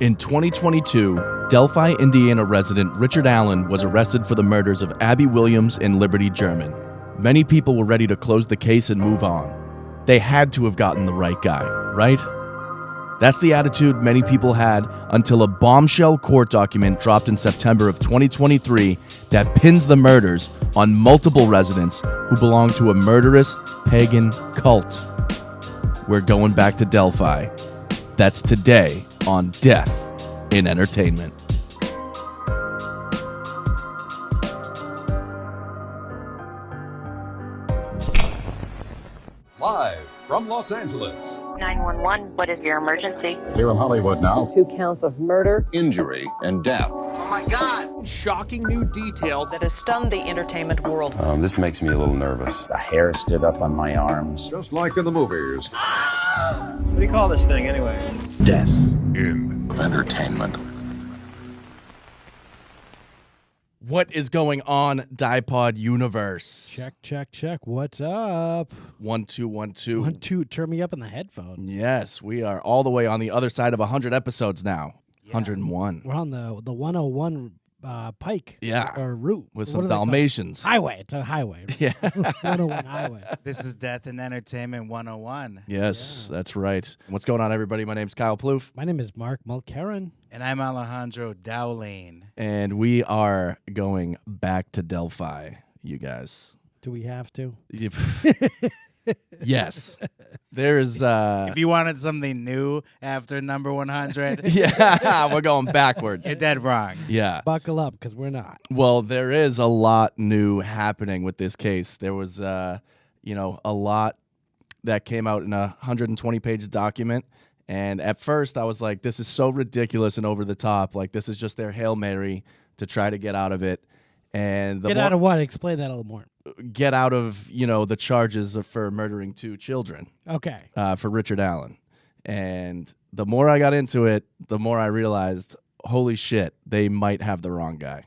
In 2022, Delphi, Indiana resident Richard Allen was arrested for the murders of Abby Williams and Liberty German. Many people were ready to close the case and move on. They had to have gotten the right guy, right? That's the attitude many people had until a bombshell court document dropped in September of 2023 that pins the murders on multiple residents who belong to a murderous pagan cult. We're going back to Delphi. That's today on Death in Entertainment. Live from Los Angeles. 911, what is your emergency? Here in Hollywood now. 2 counts of murder, Injury and death. Oh my God! Shocking new details. That has stunned the entertainment world. This makes me a little nervous. The hair stood up on my arms. Just like in the movies. What do you call this thing anyway? Death in Entertainment. What is going on, Dipod Universe? Check. What's up? 1 2 1 2. 1 2. Turn me up in the headphones. Yes, we are all the way on the other side of 100 episodes now. Yeah. 101. We're on the 101 pike. Yeah. Or route. With some Dalmatians. Highway. It's a highway. Yeah. 101 highway. This is Death in Entertainment 101. Yes, That's right. What's going on, everybody? My name's Kyle Plouffe. My name is Mark Mulcairn. And I'm Alejandro Dowling. And we are going back to Delphi, you guys. Do we have to? Yes. There's if you wanted something new after number 100, yeah, we're going backwards. you're dead wrong. Yeah. Buckle up, because we're not. Well, there is a lot new happening with this case. There was a lot that came out in a 120-page document. And at first I was like, this is so ridiculous and over the top. Like, this is just their Hail Mary to try to get out of it. And out of what? Explain that a little more. Get out of, the charges for murdering 2 children. Okay. For Richard Allen. And the more I got into it, the more I realized, holy shit, they might have the wrong guy.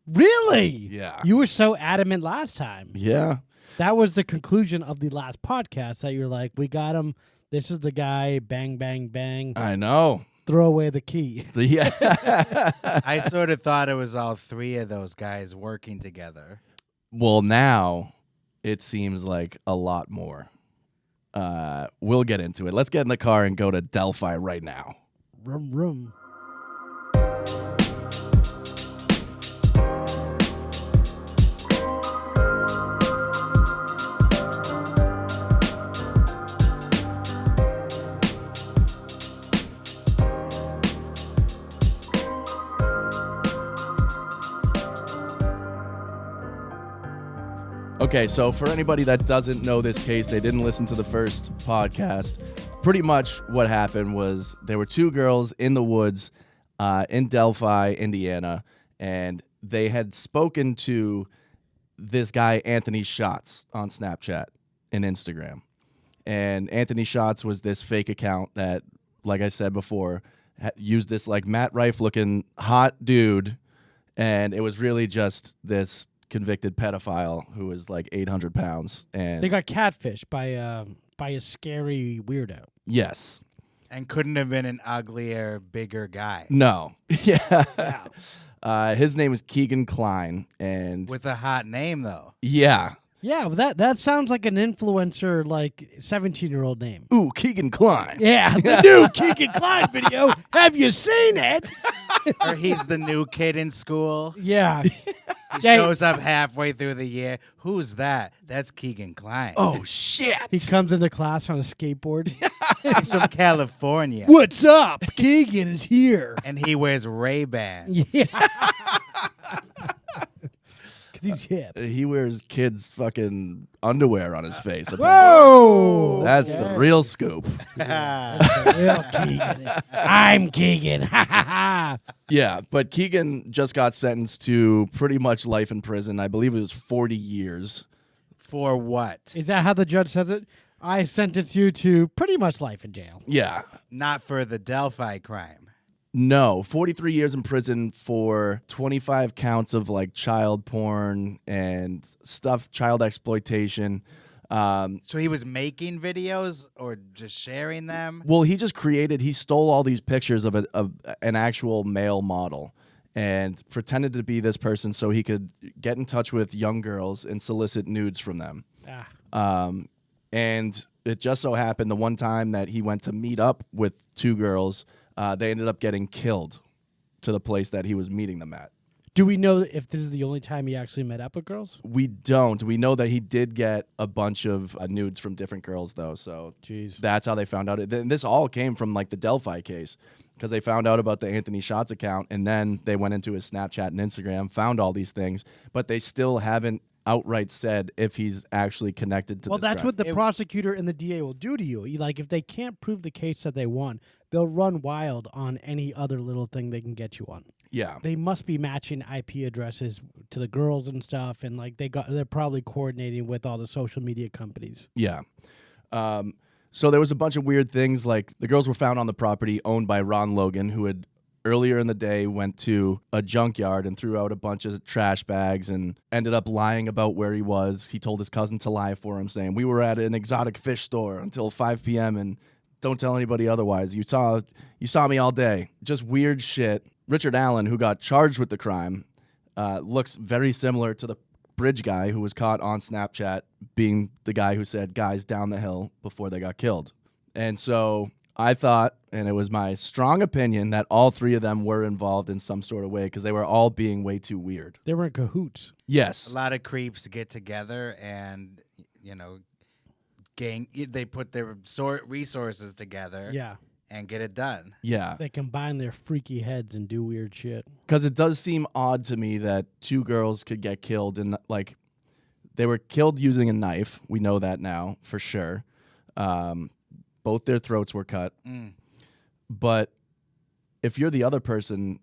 Really? Yeah. You were so adamant last time. Yeah. That was the conclusion of the last podcast, that you're like, we got him. This is the guy. Bang, bang, bang. I know. Throw away the key. Yeah. I sort of thought it was all 3 of those guys working together. Well, now it seems like a lot more. We'll get into it. Let's get in the car and go to Delphi right now. Room. Okay, so for anybody that doesn't know this case, they didn't listen to the first podcast. Pretty much what happened was there were 2 girls in the woods in Delphi, Indiana, and they had spoken to this guy, Anthony Schatz, on Snapchat and Instagram. And Anthony Schatz was this fake account that, like I said before, used this like Matt Rife-looking hot dude, and it was really just this convicted pedophile who was like 800 pounds. And they got catfished by a scary weirdo. Yes. And couldn't have been an uglier, bigger guy. No. Yeah. Wow. His name is Keegan Klein. And with a hot name, though. Yeah. Yeah, well, that sounds like an influencer, like 17-year-old name. Ooh, Keegan Klein. Yeah, the new Keegan Klein video. Have you seen it? Or he's the new kid in school. Yeah. He shows up halfway through the year. Who's that? That's Keegan Klein. Oh, shit. He comes into class on a skateboard. He's from California. What's up? Keegan is here. And he wears Ray-Bans. Yeah. He's hip. He wears kids' fucking underwear on his face. Whoa! That's the real scoop. That's the real Keegan. I'm Keegan. Yeah, but Keegan just got sentenced to pretty much life in prison. I believe it was 40 years. For what? Is that how the judge says it? I sentence you to pretty much life in jail. Yeah. Not for the Delphi crime. No, 43 years in prison for 25 counts of like child porn and stuff, child exploitation. So he was making videos or just sharing them? Well, he stole all these pictures of an actual male model and pretended to be this person so he could get in touch with young girls and solicit nudes from them. And it just so happened the one time that he went to meet up with two girls, they ended up getting killed to the place that he was meeting them at. Do we know if this is the only time he actually met up with girls? We don't. We know that he did get a bunch of nudes from different girls, though. So that's how they found out. And this all came from like the Delphi case because they found out about the Anthony Shots account, and then they went into his Snapchat and Instagram, found all these things, but they still haven't outright said if he's actually connected to Well, this that's crime. what the prosecutor and the DA will do to you. Like, if they can't prove the case that they won, they'll run wild on any other little thing they can get you on. Yeah. They must be matching IP addresses to the girls and stuff, and like they're probably coordinating with all the social media companies. Yeah. So there was a bunch of weird things, like the girls were found on the property owned by Ron Logan, who had earlier in the day went to a junkyard and threw out a bunch of trash bags and ended up lying about where he was. He told his cousin to lie for him, saying, "We were at an exotic fish store until 5 p.m. and don't tell anybody otherwise. You saw me all day." Just weird shit. Richard Allen, who got charged with the crime, looks very similar to the bridge guy who was caught on Snapchat being the guy who said guys down the hill before they got killed. And so I thought, and it was my strong opinion, that all three of them were involved in some sort of way because they were all being way too weird. They were in cahoots. Yes. A lot of creeps get together and, they put their resources together. Yeah. And get it done. Yeah. They combine their freaky heads and do weird shit. Because it does seem odd to me that two girls could get killed and, like, they were killed using a knife. We know that now for sure. Both their throats were cut. But if you're the other person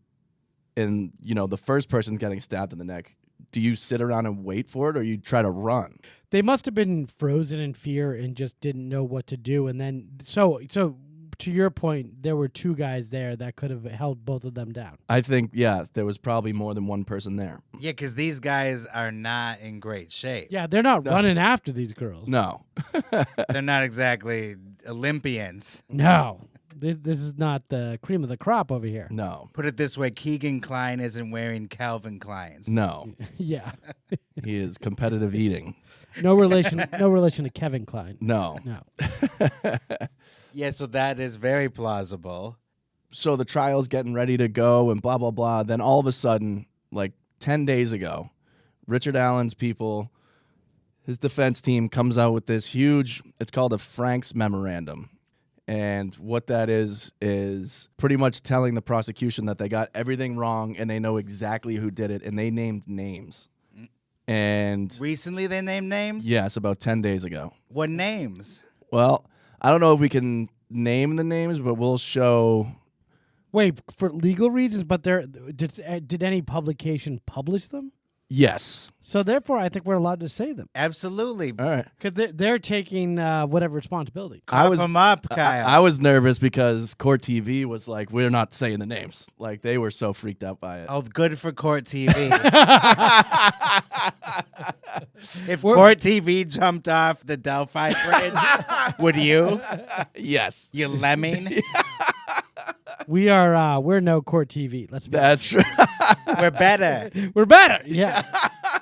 and, the first person's getting stabbed in the neck, do you sit around and wait for it or you try to run? They must have been frozen in fear and just didn't know what to do. And then, so to your point, there were two guys there that could have held both of them down. I think, yeah, there was probably more than one person there. Yeah, because these guys are not in great shape. Yeah, they're not running after these girls. No. They're not exactly Olympians. No. This is not the cream of the crop over here. No. Put it this way, Keegan Kline isn't wearing Calvin Kleins. No. Yeah. He is competitive eating. No relation to Kevin Kline. No. No. Yeah, so that is very plausible. So the trial's getting ready to go and blah, blah, blah. Then all of a sudden, like 10 days ago, Richard Allen's people, his defense team comes out with this huge, it's called a Frank's Memorandum. And what that is pretty much telling the prosecution that they got everything wrong and they know exactly who did it, and they named names. And recently they named names? Yes, about 10 days ago. What names? Well, I don't know if we can name the names, but we'll show. Wait, for legal reasons, but did any publication publish them? Yes. So therefore, I think we're allowed to say them. Absolutely. All right. Because they're taking whatever responsibility. Cough them up, Kyle. I was nervous because Court TV was like, we're not saying the names. Like, they were so freaked out by it. Oh, good for Court TV. If Court TV jumped off the Delphi bridge, would you? Yes. You lemming? We're no Court TV. Let's be That's true. We're better. We're better. Yeah.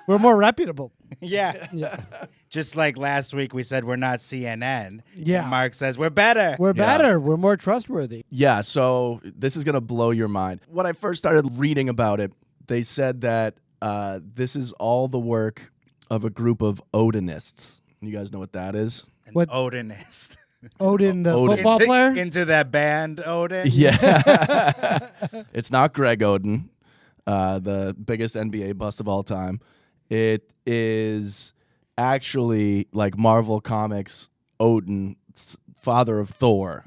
We're more reputable. Yeah. Yeah. Just like last week we said we're not CNN. Yeah. And Mark says we're better. We're better. We're more trustworthy. Yeah, so this is going to blow your mind. When I first started reading about it, they said that this is all the work of a group of Odinists. You guys know what that is? What? Odinist. Odin, the Odin. football player? Into that band, Odin? Yeah. It's not Greg Oden, the biggest NBA bust of all time. It is actually like Marvel Comics, Odin, father of Thor.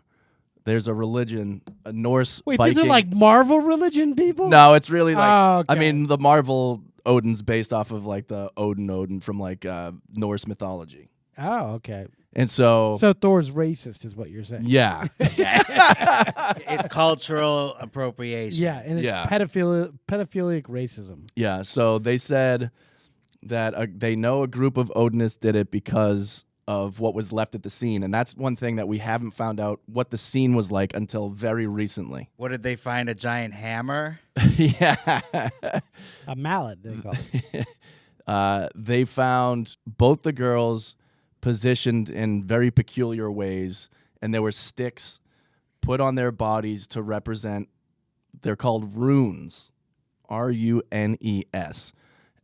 There's a religion, a Norse Wait, Viking. these are like Marvel religion people? No, it's really like, Oh, okay. I mean, the Marvel Odin's based off of like the Odin from like Norse mythology. Oh, okay. And so Thor's racist is what you're saying. yeah. It's cultural appropriation. Yeah, and it's Yeah. pedophilic racism. Yeah, so they said that they know a group of Odinists did it because of what was left at the scene. And that's one thing that we haven't found out what the scene was like until very recently. What did they find? A giant hammer? Yeah. A mallet, they call it. They found both the girls positioned in very peculiar ways, and there were sticks put on their bodies to represent, they're called runes, Runes.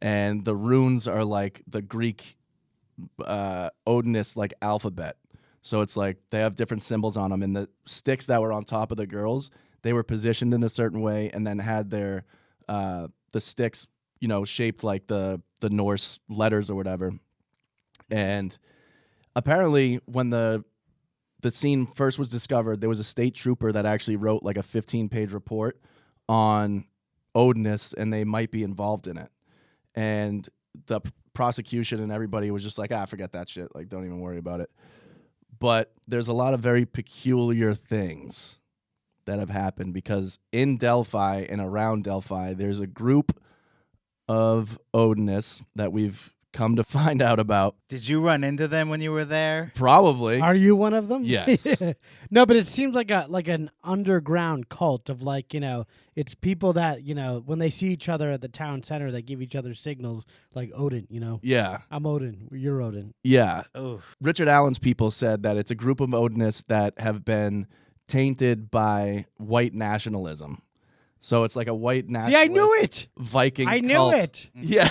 And the runes are like the Greek Odinist like alphabet. So it's like they have different symbols on them, and the sticks that were on top of the girls, they were positioned in a certain way and then had their the sticks, shaped like the Norse letters or whatever. And apparently when the scene first was discovered, there was a state trooper that actually wrote like a 15-page report on Odinists, and they might be involved in it. And the prosecution and everybody was just like, forget that shit. Like, don't even worry about it. But there's a lot of very peculiar things that have happened, because in Delphi and around Delphi, there's a group of Odinists that we've come to find out about. Did you run into them when you were there? Probably. Are you one of them? Yes. No, but it seems like an underground cult of it's people that, when they see each other at the town center, they give each other signals like Odin, Yeah. I'm Odin, you're Odin. Yeah. Oof. Richard Allen's people said that it's a group of Odinists that have been tainted by white nationalism. So it's like a white nationalist. See, I knew it. Viking I knew cult. it. Yeah.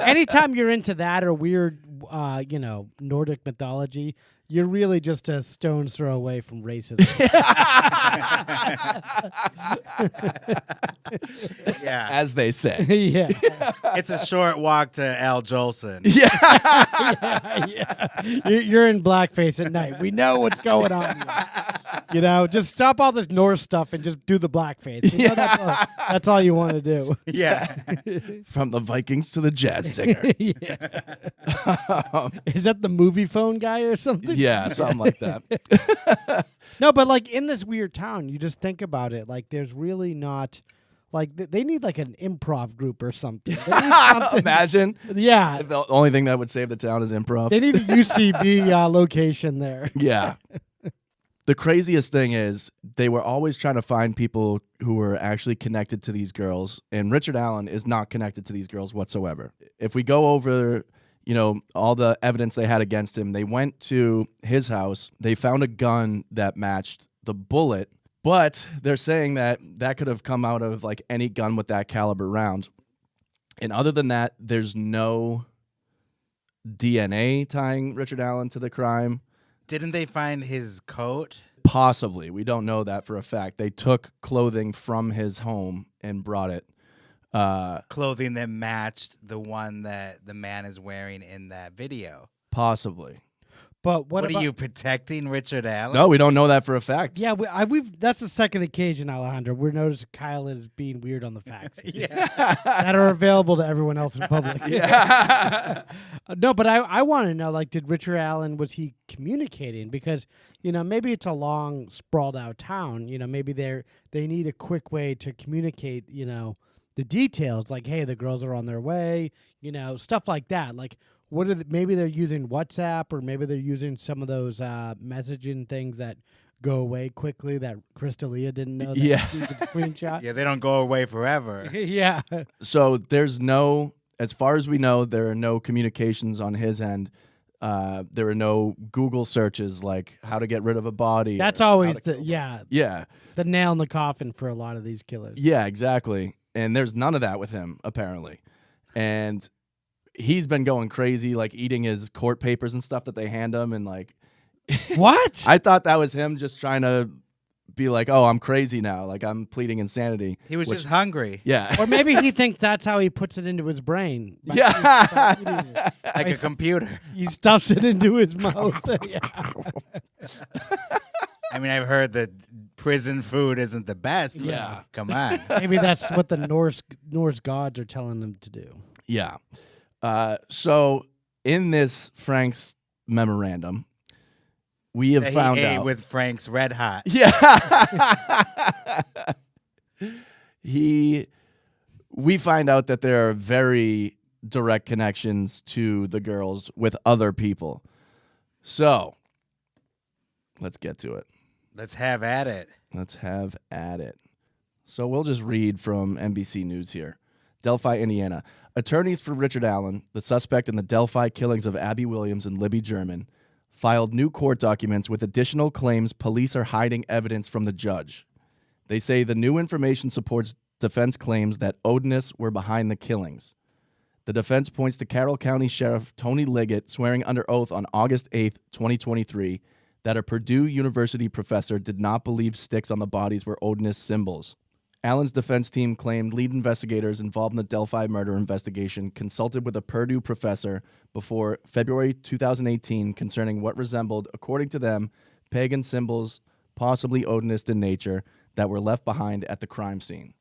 Anytime you're into that or weird, Nordic mythology, you're really just a stone's throw away from racism. Yeah. As they say. Yeah. It's a short walk to Al Jolson. Yeah. You're in blackface at night. We know what's going on. Just stop all this Norse stuff and just do the blackface. That's all you want to do. Yeah. From the Vikings to the jazz singer. Is that the movie phone guy or something? Yeah, something like that. No, but in this weird town, you just think about it. There's really not, they need an improv group or something. They need something. Imagine. Yeah. If the only thing that would save the town is improv. They need a UCB location there. Yeah. The craziest thing is they were always trying to find people who were actually connected to these girls, and Richard Allen is not connected to these girls whatsoever. If we go over, all the evidence they had against him, they went to his house, they found a gun that matched the bullet, but they're saying that could have come out of any gun with that caliber round. And other than that, there's no DNA tying Richard Allen to the crime. Didn't they find his coat? Possibly. We don't know that for a fact. They took clothing from his home and brought it. Clothing that matched the one that the man is wearing in that video. Possibly. But What are you protecting Richard Allen? No, we don't know that for a fact. Yeah, we've that's the second occasion, Alejandro. We're noticing Kyle is being weird on the facts that are available to everyone else in public. Yeah. No, but I want to know, did Richard Allen, was he communicating? Because maybe it's a long, sprawled out town. Maybe they need a quick way to communicate. The details, hey, the girls are on their way. Stuff like that. Maybe they're using WhatsApp, or maybe they're using some of those messaging things that go away quickly that Crystalia didn't know that you could screenshot. Yeah, they don't go away forever. Yeah. So as far as we know, there are no communications on his end. There are no Google searches like how to get rid of a body. That's always the nail in the coffin for a lot of these killers. Yeah, exactly. And there's none of that with him, apparently. And he's been going crazy, eating his court papers and stuff that they hand him, and What? I thought that was him just trying to be oh, I'm crazy now, I'm pleading insanity. He was just hungry. Yeah. Or maybe he thinks that's how he puts it into his brain. Yeah. Like a computer. He stuffs it into his mouth. I mean, I've heard that prison food isn't the best. Yeah. Come on. Maybe that's what the Norse gods are telling them to do. Yeah. So in this Frank's memorandum, we have found he ate out with Frank's Red Hot. Yeah. We find out that there are very direct connections to the girls with other people. So, let's get to it. Let's have at it. Let's have at it. So we'll just read from NBC News here. Delphi, Indiana. Attorneys for Richard Allen, the suspect in the Delphi killings of Abby Williams and Libby German, filed new court documents with additional claims police are hiding evidence from the judge. They say the new information supports defense claims that Odinists were behind the killings. The defense points to Carroll County Sheriff Tony Liggett swearing under oath on August 8, 2023, that a Purdue University professor did not believe sticks on the bodies were Odinist symbols. Allen's defense team claimed lead investigators involved in the Delphi murder investigation consulted with a Purdue professor before February 2018 concerning what resembled, according to them, pagan symbols, possibly Odinist in nature, that were left behind at the crime scene.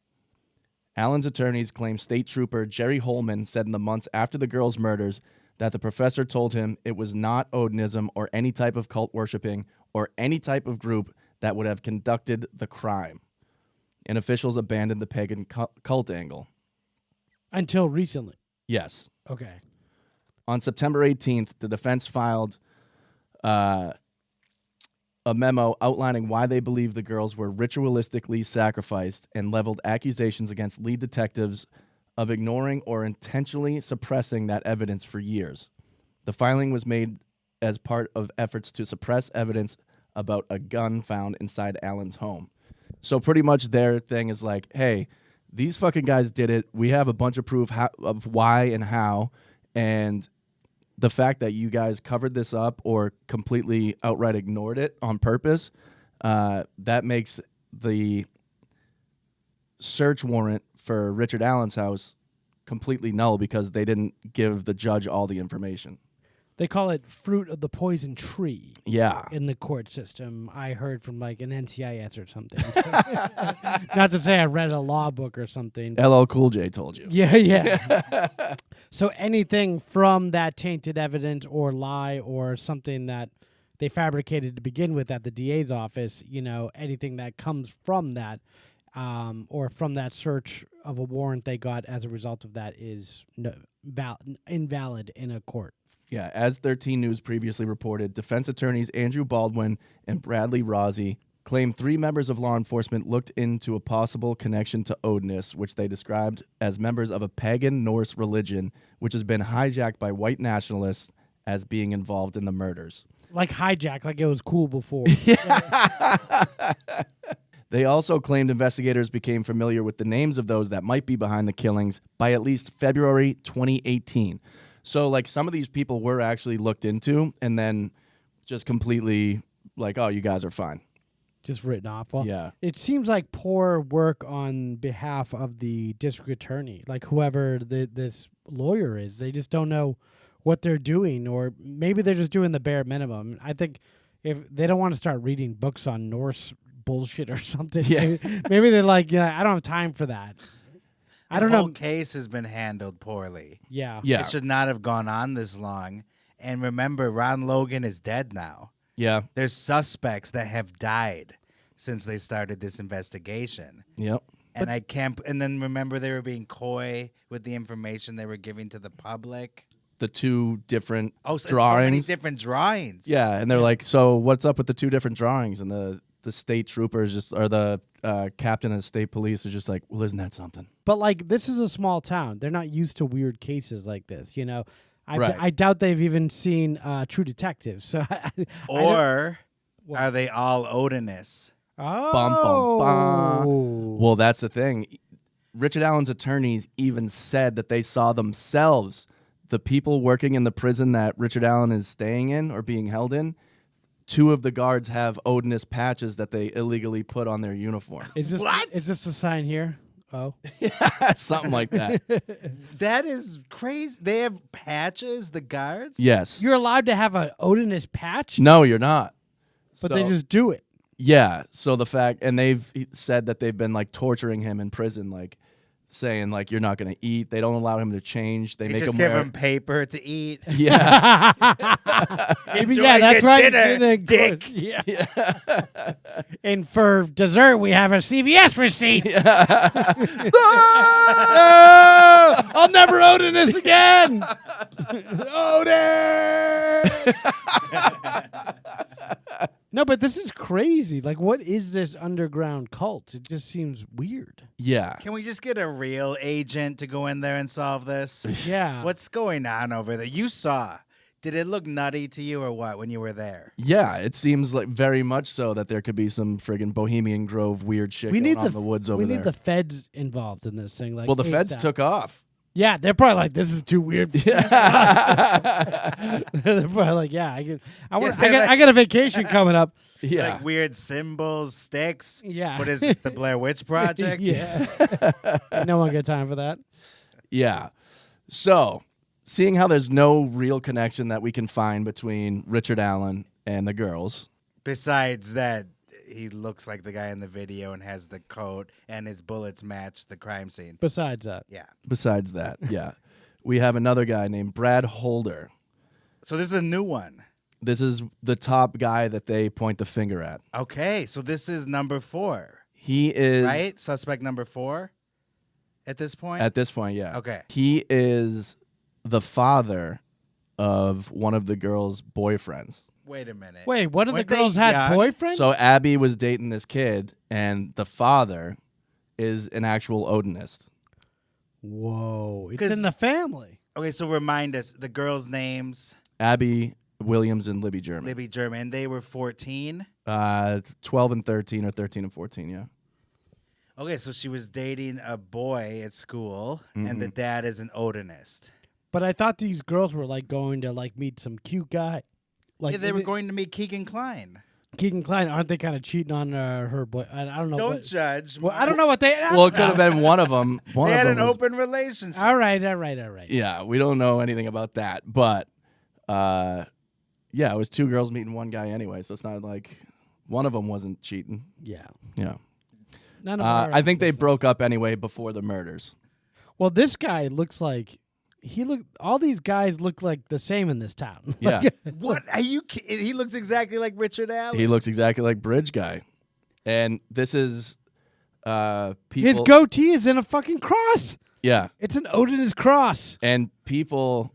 Allen's attorneys claim State Trooper Jerry Holman said in the months after the girls' murders that the professor told him it was not Odinism or any type of cult worshiping or any type of group that would have conducted the crime. And officials abandoned the pagan cult angle. Until recently. Yes. Okay. On September 18th, the defense filed a memo outlining why they believe the girls were ritualistically sacrificed and leveled accusations against lead detectives of ignoring or intentionally suppressing that evidence for years. The filing was made as part of efforts to suppress evidence about a gun found inside Allen's home. So pretty much their thing is like, hey, these fucking guys did it. We have a bunch of proof of why and how, and the fact that you guys covered this up or completely outright ignored it on purpose, that makes the search warrant for Richard Allen's house completely null because they didn't give the judge all the information. They call it fruit of the poison tree. Yeah. In the court system, I heard from like an NCIS or something. Not to say I read a law book or something. LL Cool J told you. Yeah, yeah. So anything from that tainted evidence or lie or something that they fabricated to begin with at the DA's office, you know, anything that comes from that or from that search of a warrant they got as a result of that is invalid in a court. Yeah, as 13 News previously reported, defense attorneys Andrew Baldwin and Bradley Rossi claimed 3 members of law enforcement looked into a possible connection to Odinists, which they described as members of a pagan Norse religion, which has been hijacked by white nationalists as being involved in the murders. Like hijack, like it was cool before. They also claimed investigators became familiar with the names of those that might be behind the killings by at least February 2018. So, like, some of these people were actually looked into and then just completely like, oh, you guys are fine. Just written off. Well, yeah. It seems like poor work on behalf of the district attorney, like whoever this lawyer is. They just don't know what they're doing, or maybe they're just doing the bare minimum. I think if they don't want to start reading books on Norse bullshit or something, yeah. maybe they're like, yeah, I don't have time for that. I don't know. The whole case has been handled poorly. Yeah. It should not have gone on this long. And remember, Ron Logan is dead now. Yeah. There's suspects that have died since they started this investigation. Yep. And I can't. And then remember, they were being coy with the information they were giving to the public. The 2 different drawings. drawings. So many different drawings. Yeah, and they're like, so what's up with the 2 different drawings? And the state troopers just, or the captain of the state police is just like, well, isn't that something? But like, this is a small town. They're not used to weird cases like this, you know. Right. I doubt they've even seen True Detective. So, Or are they all Odinists? Oh, Bum, bum, bum. Well, that's the thing. Richard Allen's attorneys even said that they saw themselves, the people working in the prison that Richard Allen is staying in or being held in. 2 of the guards have Odinist patches that they illegally put on their uniform. Is this What? Is this a sign here? Oh, Yeah, something like that. That is crazy. They have patches, the guards? Yes. you're allowed to have an Odinist patch, No, you're not. but they just do it. Yeah. So the fact, and they've said that they've been like torturing him in prison, like saying like you're not going to eat. They don't allow him to change. They They make just him give wear. him paper to eat. Yeah. Maybe, Enjoy yeah, that's your right. dinner, Of dick. course. Yeah. And for dessert, we have a CVS receipt. I'll never Odinist again. Odin. No, but this is crazy. Like, what is this underground cult? It just seems weird. Yeah. Can we just get a real agent to go in there and solve this? Yeah. What's going on over there? You saw. Did it look nutty to you or what when you were there? Yeah, it seems like very much so that there could be some friggin' Bohemian Grove weird shit going on in the woods over there. We need the feds involved in this thing. Like, well, the feds ASAP. took off. Yeah, they're probably like, this is too weird. They're probably like, yeah, I got a vacation coming up. Yeah. Like weird symbols, sticks. Yeah. What is this, the Blair Witch Project? Yeah. No one got time for that. Yeah. So, seeing how there's no real connection that we can find between Richard Allen and the girls. Besides that, he looks like the guy in the video and has the coat and his bullets match the crime scene. Besides that. Yeah. Besides that, yeah. We have another guy named Brad Holder. So this is a new one. This is the top guy that they point the finger at. Okay, so this is number 4. He is... Right? Suspect number 4 at this point? At this point, yeah. Okay. He is the father of one of the girls' boyfriends. Wait a minute. Wait, one of the Weren't they girls had young? boyfriends? So Abby was dating this kid, and the father is an actual Odinist. Whoa. It's 'Cause- in the family. Okay, so remind us the girls' names. Abby Williams and Libby German. Libby German. They were 14. 12 and 13 or 13 and 14, yeah. Okay, so she was dating a boy at school, and the dad is an Odinist. But I thought these girls were like going to like meet some cute guy. Like Yeah, they were going to meet Keegan Kline. Keegan Kline, aren't they kind of cheating on her boy? I don't know. Don't what, judge. well, I don't know what they. Well, it could have been one of them. One They of had them an was- open relationship. All right. Yeah, we don't know anything about that. But, yeah, it was two girls meeting one guy anyway, so it's not like one of them wasn't cheating. Yeah. Yeah. None of our I think they broke up anyway before the murders. Well, this guy looks like all these guys look like the same in this town. Yeah. What? Are you kidding? He looks exactly like Richard Allen. He looks exactly like Bridge Guy. And this is people. His goatee is in a fucking cross. Yeah. It's an Odinist cross. And people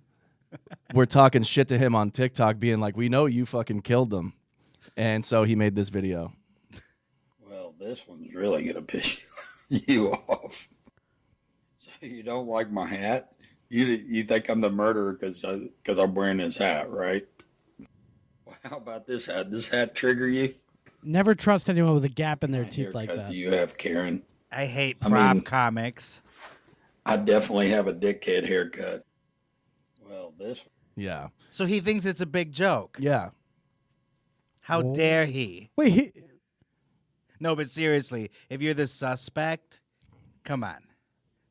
were talking shit to him on TikTok, being like, we know you fucking killed them. And so he made this video. Well, this one's really going to piss you off. So you don't like my hat? You think I'm the murderer because I'm wearing this hat, right? Well, how about this hat? This hat trigger you? Never trust anyone with a gap in their teeth like Haircut that. do you have, Karen? I hate prop mean- comics. I definitely have a dickhead haircut. Well, this Yeah. So he thinks it's a big joke. Yeah. How dare he? Wait, No, but seriously, if you're the suspect, come on.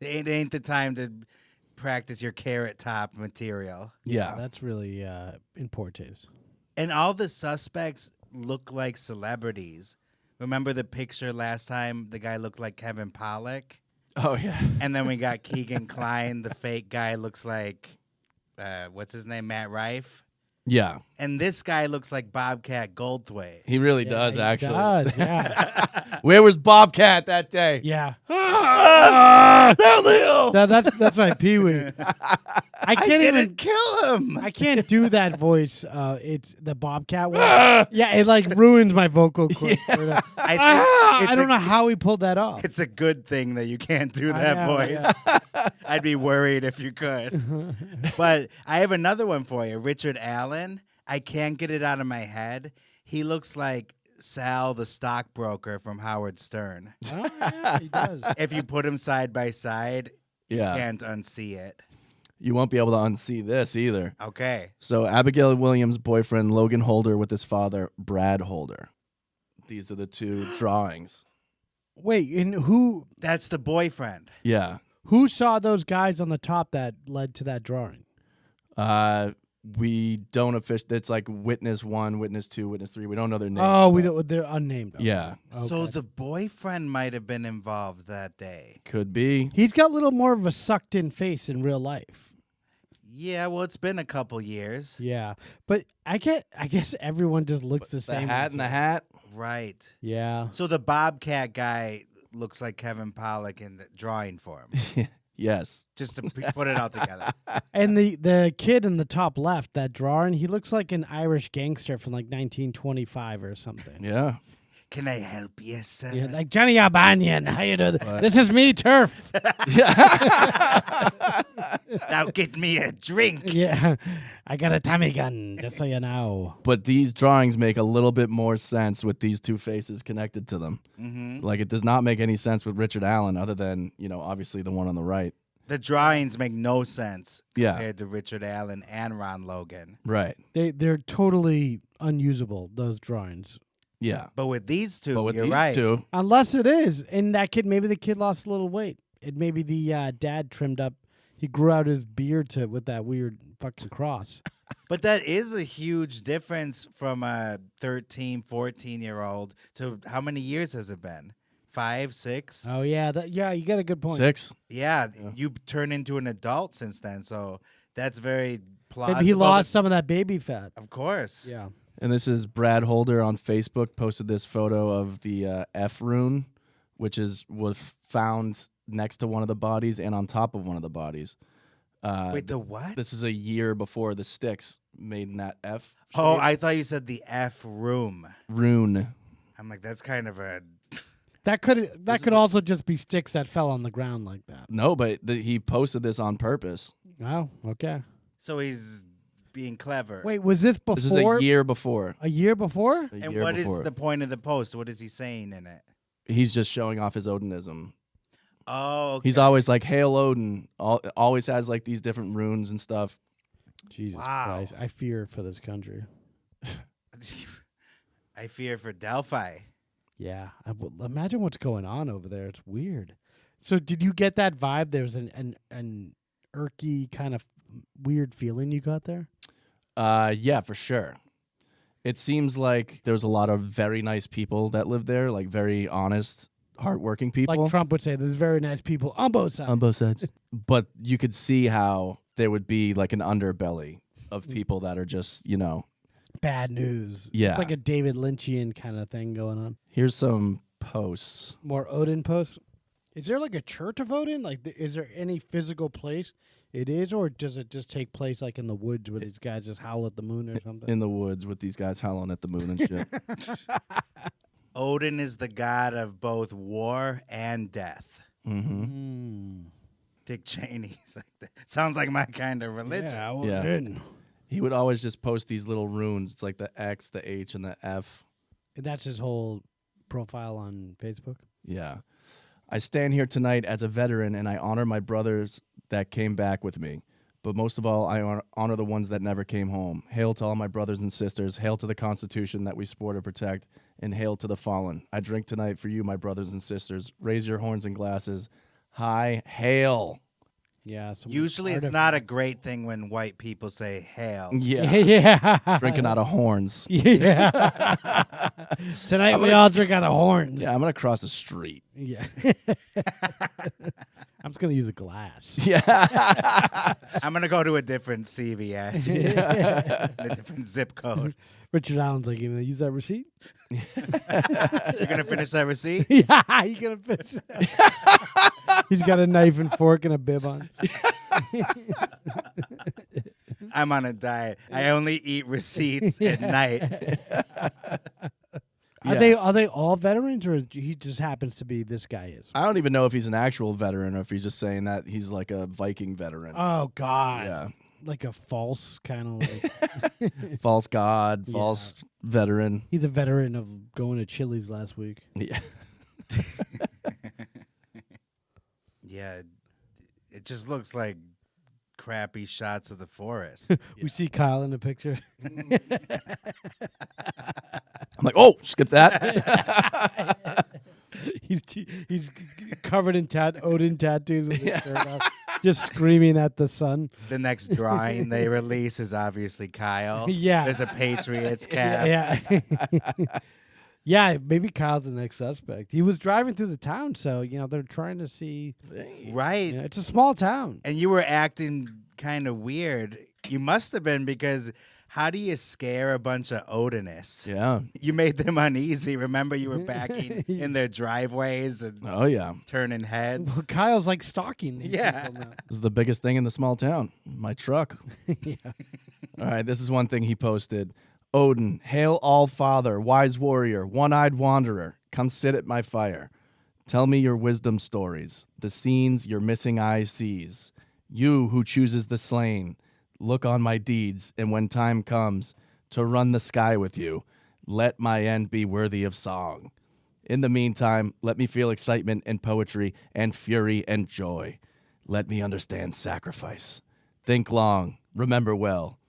It ain't the time to practice your carrot top material. Yeah. that's really in poor taste. And all the suspects look like celebrities. Remember the picture last time? The guy looked like Kevin Pollak. Oh, yeah. And then we got Keegan Kline. The fake guy looks like, what's his name? Matt Rife. Yeah. And this guy looks like Bobcat Goldthwait. He really Yeah, does, he actually. does, yeah. Where was Bobcat that day? Yeah. Down the hill. That's my Pee-wee. I can't even kill him. I can't do that voice. It's the Bobcat one. Yeah, it like ruins my vocal cords. I don't know how he pulled that off. It's a good thing that you can't do I that know, voice. I'd be worried if you could. But I have another one for you. Richard Allen. I can't get it out of my head. He looks like Sal the stockbroker from Howard Stern. Oh, yeah, he does. If you put him side by side, Yeah. you can't unsee it. You won't be able to unsee this either. Okay. So Abigail Williams' boyfriend, Logan Holder, with his father, Brad Holder. These are the two drawings. Wait, and who That's the boyfriend. Yeah. saw those guys on the top that led to that drawing? We don't it's like witness 1, witness 2, witness 3. We don't know their names. Oh, we but- don't. They're unnamed. Okay. Yeah. So Okay. the boyfriend might have been involved that day. Could be. He's got a little more of a sucked-in face in real life. Yeah, well, it's been a couple years. Yeah, but I guess everyone just looks the The same. hat and the hat. Right. Yeah. So the Bobcat guy looks like Kevin Pollak in the drawing for him. Yes. just to put it all together. And the kid in the top left, that drawing, he looks like an Irish gangster from like 1925 or something. Yeah. Can I help you, sir? Yeah, like Johnny Albanian. How you doing? This is me, Turf. Now get me a drink. Yeah, I got a Tommy gun, just so you know. But these drawings make a little bit more sense with these two faces connected to them. Mm-hmm. Like, it does not make any sense with Richard Allen other than, obviously the one on the right. The drawings make no sense Yeah. compared to Richard Allen and Ron Logan. Right. They're totally unusable, those drawings. Yeah. But with these two, But with you're these right. two, Unless it is, and that kid, maybe the kid lost a little weight. It maybe the dad trimmed up. He grew out his beard with that weird fucking cross. But that is a huge difference from a 13, 14-year-old to how many years has it been? 5, 6? Oh yeah, you got a good point. 6. Yeah, you turn into an adult since then, so that's very plausible. Maybe he lost some of that baby fat. Of course. Yeah. And this is Brad Holder on Facebook posted this photo of the F rune, which was found next to one of the bodies and on top of one of the bodies. Wait, the what? This is a year before the sticks made in that F. Oh, shape. I thought you said the F room. Rune. I'm like, that's kind of a... That could also just be sticks that fell on the ground like that. No, but he posted this on purpose. Oh, okay. So he's being clever. Wait, was this before? This is a year before. A year before? And what is the point of the post? What is he saying in it? He's just showing off his Odinism. Oh, okay. He's always like, Hail Odin. Always has like these different runes and stuff. Jesus Wow. Christ. I fear for this country. I fear for Delphi. Yeah. Imagine what's going on over there. It's weird. So did you get that vibe? There's an irky kind of weird feeling you got there? Yeah, for sure. It seems like there's a lot of very nice people that live there, like very honest, hardworking people. Like Trump would say, there's very nice people on both sides. On both sides. But you could see how there would be like an underbelly of people that are just, Bad news. Yeah. It's like a David Lynchian kind of thing going on. Here's some posts. More Odin posts. Is there like a church of Odin? Like, is there any physical place it is, or does it just take place like in the woods where these guys just howl at the moon or something? In the woods with these guys howling at the moon and shit. Odin is the god of both war and death. Mm-hmm. Dick Cheney's like that. Sounds like my kind of religion. Yeah, Yeah. He would always just post these little runes. It's like the X, the H, and the F. That's his whole profile on Facebook. Yeah. I stand here tonight as a veteran, and I honor my brothers that came back with me. But most of all, I honor the ones that never came home. Hail to all my brothers and sisters. Hail to the Constitution that we support and protect. And hail to the fallen. I drink tonight for you, my brothers and sisters. Raise your horns and glasses. Hi, hail. Yeah. Usually it's not a great thing when white people say hail. Yeah. Yeah. Drinking out of horns. Yeah. Tonight we all drink out of horns. Yeah, I'm going to cross the street. Yeah. I'm just going to use a glass. Yeah. I'm going to go to a different CVS. A different zip code. Richard Allen's like, you going to use that receipt? You're going to finish that receipt? Yeah, you going to finish it? He's got a knife and fork and a bib on. I'm on a diet. I only eat receipts at night. Are they all veterans, or he just happens to be this guy is? I don't even know if he's an actual veteran or if he's just saying that he's like a Viking veteran. Oh God! Yeah. Like a false kind of like False god, false veteran. he's a veteran of going to Chili's last week. Yeah. Yeah, it just looks like crappy shots of the forest. We see Kyle in the picture. I'm like, oh, skip that. he's covered in Odin tattoos with his shirt off, just screaming at the sun. The next drawing they release is obviously Kyle. Yeah. There's a Patriots cap. Yeah. Yeah, maybe Kyle's the next suspect. He was driving through the town, so they're trying to see. Right. It's a small town. And you were acting kind of weird. You must have been, because How do you scare a bunch of Odinists? Yeah. You made them uneasy. Remember, you were backing in their driveways and Oh, yeah. turning heads. Well, Kyle's like stalking these Yeah. people now. This is the biggest thing in the small town. My truck. Yeah. All right, this is one thing he posted. Odin, hail all father, wise warrior, one-eyed wanderer. Come sit at my fire. Tell me your wisdom stories, the scenes your missing eye sees. You who chooses the slain, look on my deeds, and when time comes to run the sky with you, let my end be worthy of song. In the meantime, let me feel excitement and poetry and fury and joy. Let me understand sacrifice. Think long, remember well,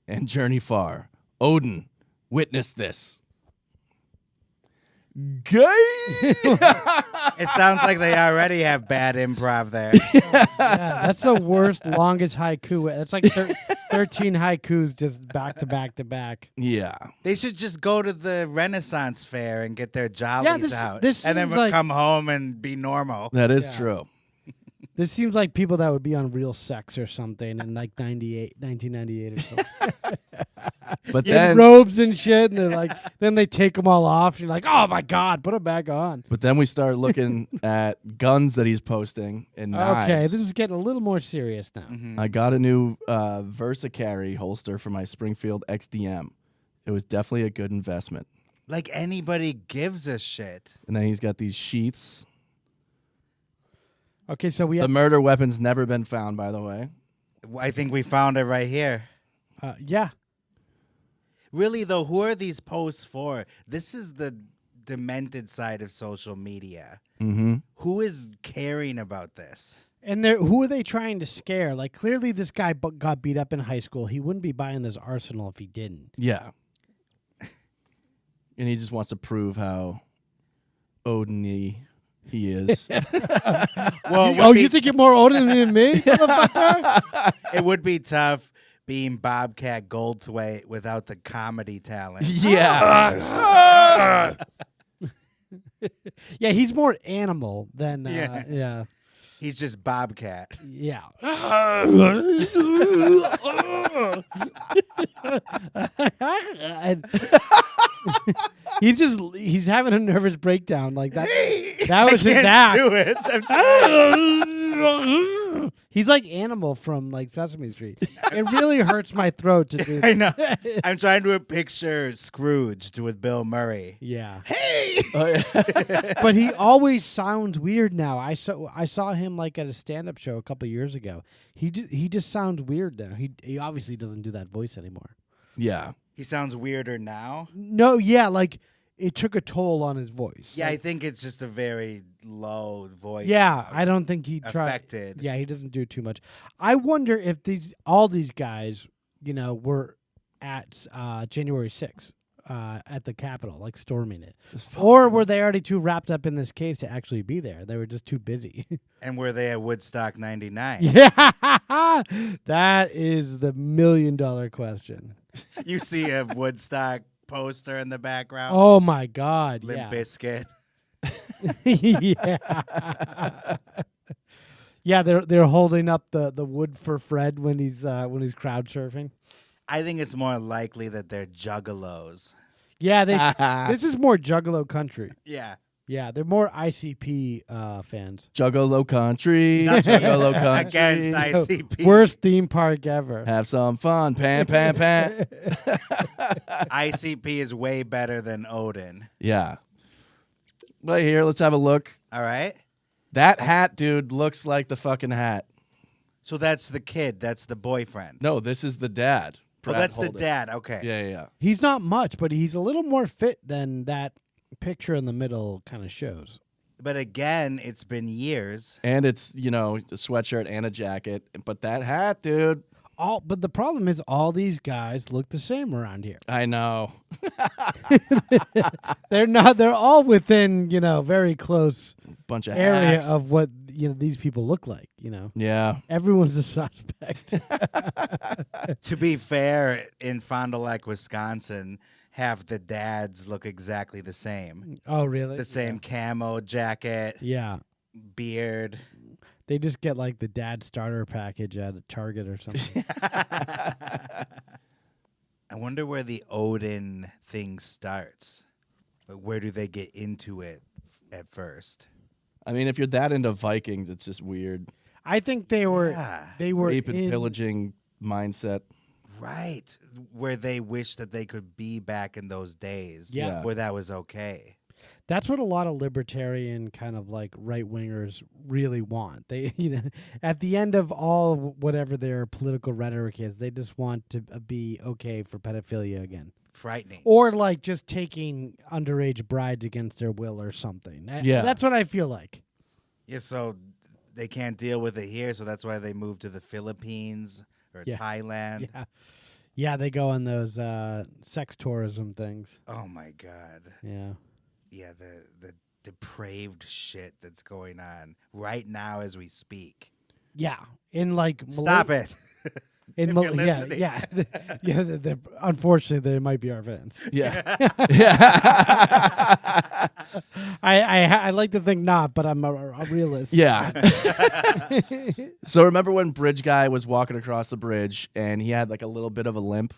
and journey far. Odin, witness this. Gay! It sounds like they already have bad improv there. Yeah, that's the worst, longest haiku. That's like 13 haikus just back to back to back. Yeah. They should just go to the Renaissance fair and get their jollies out. this and then seems like- come home and be normal. That is Yeah. true. This seems like people that would be on Real Sex or something in like 1998 or something. But In then robes and shit, and they're like, then they take them all off. And you're like, oh my God, put them back on. we start looking at guns that he's posting and knives. Okay, this is getting a little more serious now. I got a new Versacarry holster for my Springfield XDM. It was definitely a good investment. Like anybody gives a shit. And then he's got these sheets. Okay, so we The have murder weapon's never been found, by the way. I think we found it right here. yeah. Really, though, who are these posts for? This is the demented side of social media. Mm-hmm. Who is caring about this? And who are they trying to scare? Like, clearly this guy got beat up in high school. He wouldn't be buying this arsenal if he didn't. Yeah. And he just wants to prove how Odin-y he is. Well, you think you're more Odin than me, motherfucker? It would be tough being Bobcat Goldthwait without the comedy talent. Yeah. Yeah, he's more animal than Yeah. yeah. He's just Bobcat. Yeah. And he's having a nervous breakdown like that. That was his act. Do it. I'm trying. He's like Animal from like Sesame Street. It really hurts my throat to do. I know. I'm trying to picture Scrooged with Bill Murray. Yeah. Hey. Oh, yeah. But he always sounds weird now. I saw him like at a stand-up show a couple years ago. He just sounds weird now. He obviously doesn't do that voice anymore. Yeah. He sounds weirder now. No, yeah, like it took a toll on his voice. Yeah, I Like, think it's just a very low voice. yeah, I don't think he tried. affected. Yeah, he doesn't do too much. I wonder if all these guys, were at January 6th at the Capitol, like storming it, or were they already too wrapped up in this case to actually be there? They were just too busy. And were they at Woodstock 99? Yeah, that is the $1 million question. You see a Woodstock poster in the background. Oh my God! Limp Yeah, Bizkit. yeah, yeah. They're holding up the wood for Fred when he's crowd surfing. I think it's more likely that they're juggalos. Yeah, this is more Juggalo country. Yeah. Yeah, they're more ICP fans. Juggalo country. Juggalo country. Against ICP. Worst theme park ever. Have some fun. Pan, pan, pan. ICP is way better than Odin. Yeah. Right here, let's have a look. All right. That hat, dude, looks like the fucking hat. So that's the kid. That's the boyfriend. No, this is the dad. Oh, that's the dad. Okay. Yeah, yeah, yeah. He's not much, but he's a little more fit than that picture in the middle kind of shows. But again, it's been years. And it's, a sweatshirt and a jacket. But that hat, dude. But the problem is all these guys look the same around here. I know. They're all within, very close Bunch of area hacks. of what, these people look like, Yeah. Everyone's a suspect. To be fair, in Fond du Lac, Wisconsin, half the dads look exactly the same. Oh, really? The same camo jacket, Yeah. beard. They just get like the dad starter package at a Target or something. I wonder where the Odin thing starts. Like, where do they get into it at first? I mean, if you're that into Vikings, it's just weird. I think they were Yeah. Rape and pillaging mindset. Right. Where they wish that they could be back in those days. Yeah. Where that was okay. That's what a lot of libertarian kind of like right wingers really want. They, at the end of all whatever their political rhetoric is, they just want to be okay for pedophilia again. Frightening. Or like just taking underage brides against their will or something. Yeah. That's what I feel like. Yeah, so they can't deal with it here, so that's why they move to the Philippines or Thailand. Yeah. Yeah, they go on those sex tourism things. Oh my God. Yeah. Yeah, the depraved shit that's going on right now as we speak. Yeah. In like Stop it. In If you're listening. yeah. Unfortunately, they might be our fans. Yeah. I like to think not, but I'm a realist. Yeah. So remember when Bridge Guy was walking across the bridge and he had like a little bit of a limp?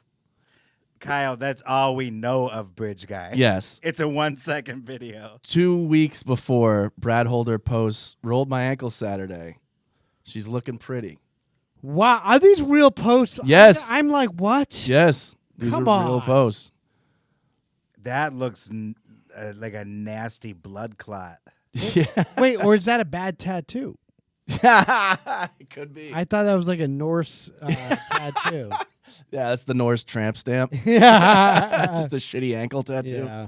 Kyle, that's all we know of Bridge Guy. Yes. It's a 1-second video. 2 weeks before, Brad Holder posts, rolled my ankle Saturday. She's looking pretty. Wow, are these real posts? Yes. I'm like, what? Yes. These Come are real on. posts. That looks like a nasty blood clot. Yeah. Wait, or is that a bad tattoo? It could be. I thought that was like a Norse tattoo. Yeah, that's the Norse tramp stamp. Yeah. Just a shitty ankle tattoo. Yeah.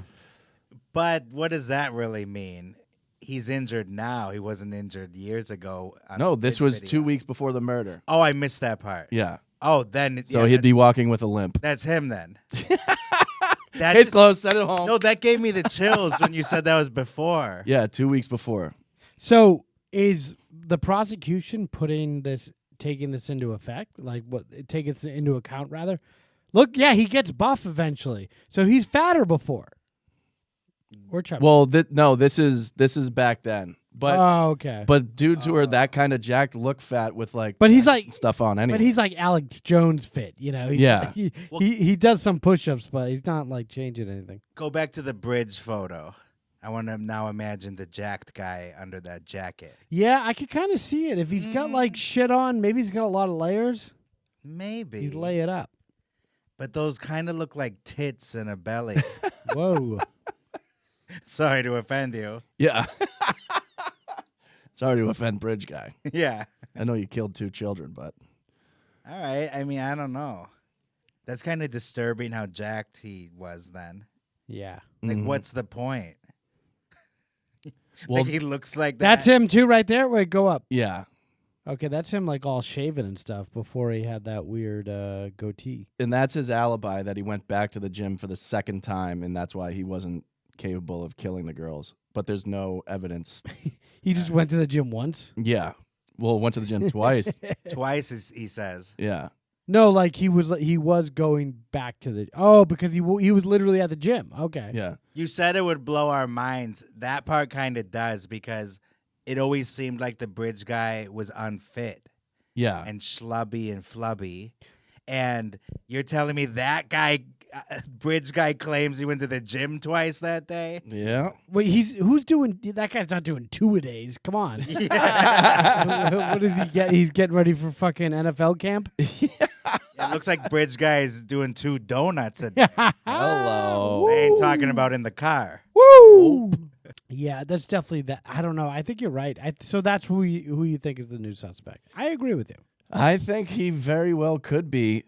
But what does that really mean? He's injured now. He wasn't injured years ago. on No, this was video. 2 weeks before the murder. Oh, I missed that part. Yeah. Oh, then. So he'd be walking with a limp. That's him then. That Case just- closed. Send it home. No, that gave me the chills when you said that was before. Yeah, 2 weeks before. So is the prosecution taking this into effect? Like take it into account rather? Look, yeah, he gets buff eventually. So he's fatter before. Or chubby. Well, this is back then. But oh, okay. but dudes who are that kind of jacked look fat with like But he's like stuff on anyway. But he's like Alex Jones fit, Yeah. He does some push-ups, but he's not like changing anything. Go back to the bridge photo. I want to now imagine the jacked guy under that jacket. Yeah, I could kind of see it. If he's got like shit on, maybe he's got a lot of layers. Maybe. He'd lay it up. But those kind of look like tits and a belly. Whoa. Sorry to offend you. Yeah. Sorry to offend Bridge Guy. Yeah. I know you killed 2 children, but All right. I mean, I don't know. That's kind of disturbing how jacked he was then. Yeah. Like, what's the point? Well, Like, he looks like that. That's him too right there. Wait, go up. yeah. Okay, that's him like all shaven and stuff before he had that weird goatee. And that's his alibi that he went back to the gym for the second time, and that's why he wasn't capable of killing the girls. But there's no evidence. He just went to the gym once? Yeah. Well, went to the gym twice. Twice, he says. Yeah. No, like he was going back to the because he was literally at the gym. Okay. Yeah. You said it would blow our minds. That part kind of does because it always seemed like the bridge guy was unfit Yeah. and schlubby and flubby. And you're telling me that guy, bridge guy, claims he went to the gym twice that day? Yeah. Wait, who's doing that? Guy's not doing 2-a-days. Come on. What does he get? He's getting ready for fucking NFL camp. It looks like bridge guy is doing 2 donuts a day. Hello. They ain't talking about in the car. Woo! Yeah, that's definitely that. I don't know. I think you're right. So that's who you think is the new suspect. I agree with you. I think he very well could be,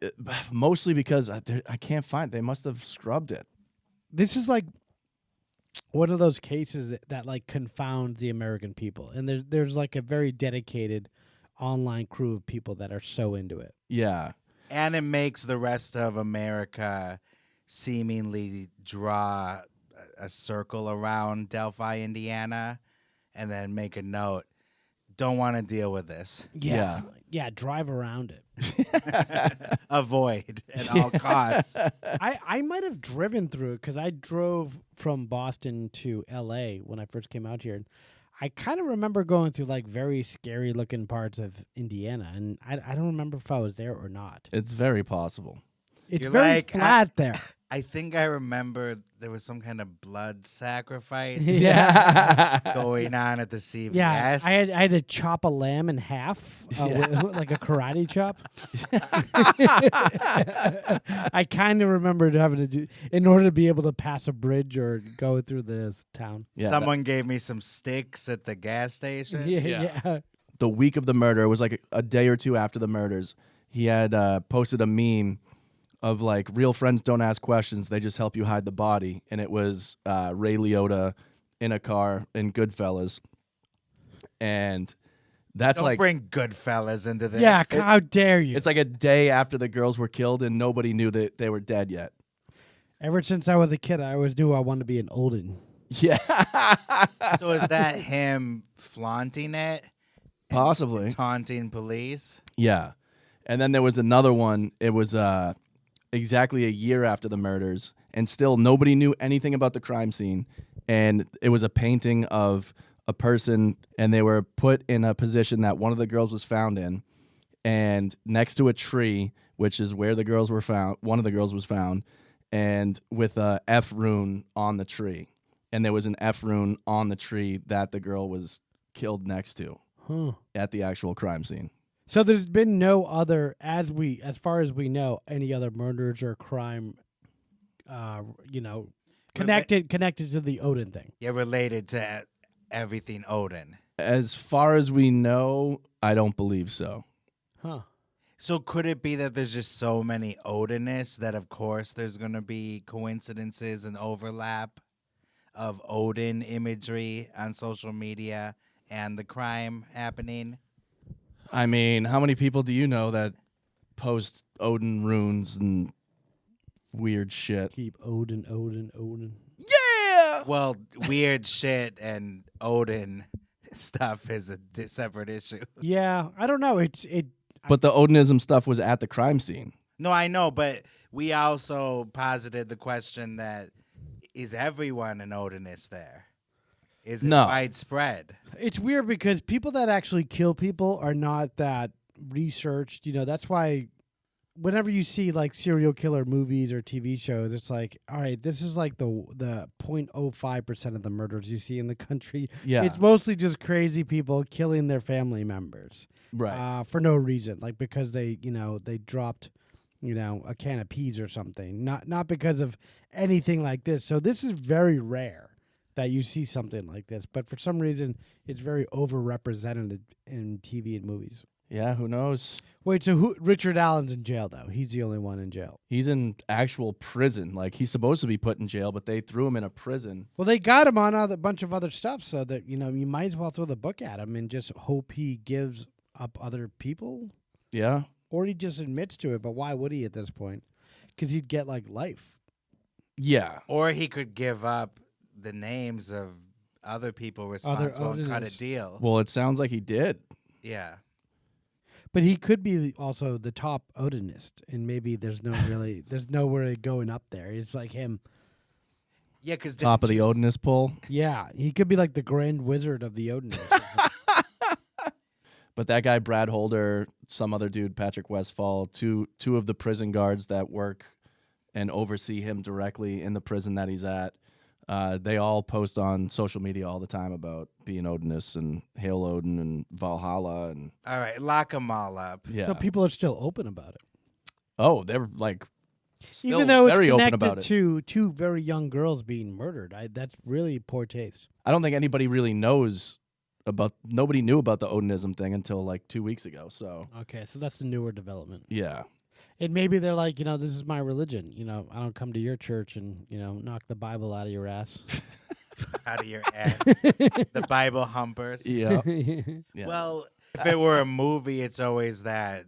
mostly because I can't find. They must have scrubbed it. This is like one of those cases that like confounds the American people, and there's like a very dedicated online crew of people that are so into it. Yeah. And it makes the rest of America seemingly draw a circle around Delphi, Indiana, and then make a note. Don't want to deal with this. Yeah, drive around it. Avoid at all costs. I might have driven through it because I drove from Boston to L.A. when I first came out here. And I kind of remember going through like very scary looking parts of Indiana, and I don't remember if I was there or not. It's very possible. It's You're very like, flat there. I think I remember there was some kind of blood sacrifice Yeah. going on at the CVS. Yeah, I had to chop a lamb in half, like a karate chop. I kind of remembered having to do in order to be able to pass a bridge or go through this town. Yeah, Someone gave me some sticks at the gas station. Yeah. the week of the murder, it was like a day or two after the murders, he had posted a meme of like, real friends don't ask questions, they just help you hide the body. And it was Ray Liotta in a car in Goodfellas. And that's Don't like, bring Goodfellas into this. Yeah, how dare you? it's like a day after the girls were killed and nobody knew that they were dead yet. Ever since I was a kid, I always knew I wanted to be an Odin. Yeah. So is that him flaunting it? Possibly. Taunting police? Yeah. And then there was another one. It was exactly a year after the murders, and still nobody knew anything about the crime scene. And it was a painting of a person, and they were put in a position that one of the girls was found in, and next to a tree, which is where the girls were found. One of the girls was found, and with a F rune on the tree. And there was an F rune on the tree that the girl was killed next to at the actual crime scene. So there's been no other, as far as we know, any other murders or crime, connected to the Odin thing. Yeah, related to everything Odin. As far as we know, I don't believe so. Huh. So could it be that there's just so many Odinists that, of course, there's going to be coincidences and overlap of Odin imagery on social media and the crime happening? I mean, how many people do you know that post Odin runes and weird shit? Keep Odin. Yeah! Well, weird shit and Odin stuff is a separate issue. Yeah, I don't know. But the Odinism stuff was at the crime scene. No, I know, but we also posited the question that, is everyone an Odinist there? Is it No. widespread? It's weird because people that actually kill people are not that researched. That's why whenever you see like serial killer movies or TV shows, it's like, all right, this is like the 0.05% of the murders you see in the country. Yeah. It's mostly just crazy people killing their family members. Right. For no reason, like because they dropped, a can of peas or something. Not because of anything like this. So this is very rare that you see something like this, but for some reason it's very overrepresented in TV and movies. Yeah, who knows? Wait, so Richard Allen's in jail though? He's the only one in jail. He's in actual prison. Like, he's supposed to be put in jail, but they threw him in a prison. Well, they got him on a bunch of other stuff, so that you might as well throw the book at him and just hope he gives up other people. Yeah. Or he just admits to it, but why would he at this point? Because he'd get like life. Yeah. Or he could give up the names of other people responsible and cut a deal. Well, it sounds like he did. Yeah. But he could be also the top Odinist, and maybe there's nowhere going up there. It's like him. Yeah, because top of the Odinist poll. Yeah, he could be like the Grand Wizard of the Odinists. But that guy, Brad Holder, some other dude, Patrick Westfall, two of the prison guards that work and oversee him directly in the prison that he's at, they all post on social media all the time about being Odinists and Hail Odin and Valhalla. And all right, lock them all up. Yeah. So people are still open about it. Oh, they're like still even though very it's open connected about it. to two very young girls being murdered. That's really poor taste. I don't think anybody really knows about. Nobody knew about the Odinism thing until like 2 weeks ago. So okay, so that's the newer development. Yeah. And maybe they're like, this is my religion. I don't come to your church and, knock the Bible out of your ass. Out of your ass. The Bible humpers. Yeah. Well, if it were a movie, it's always that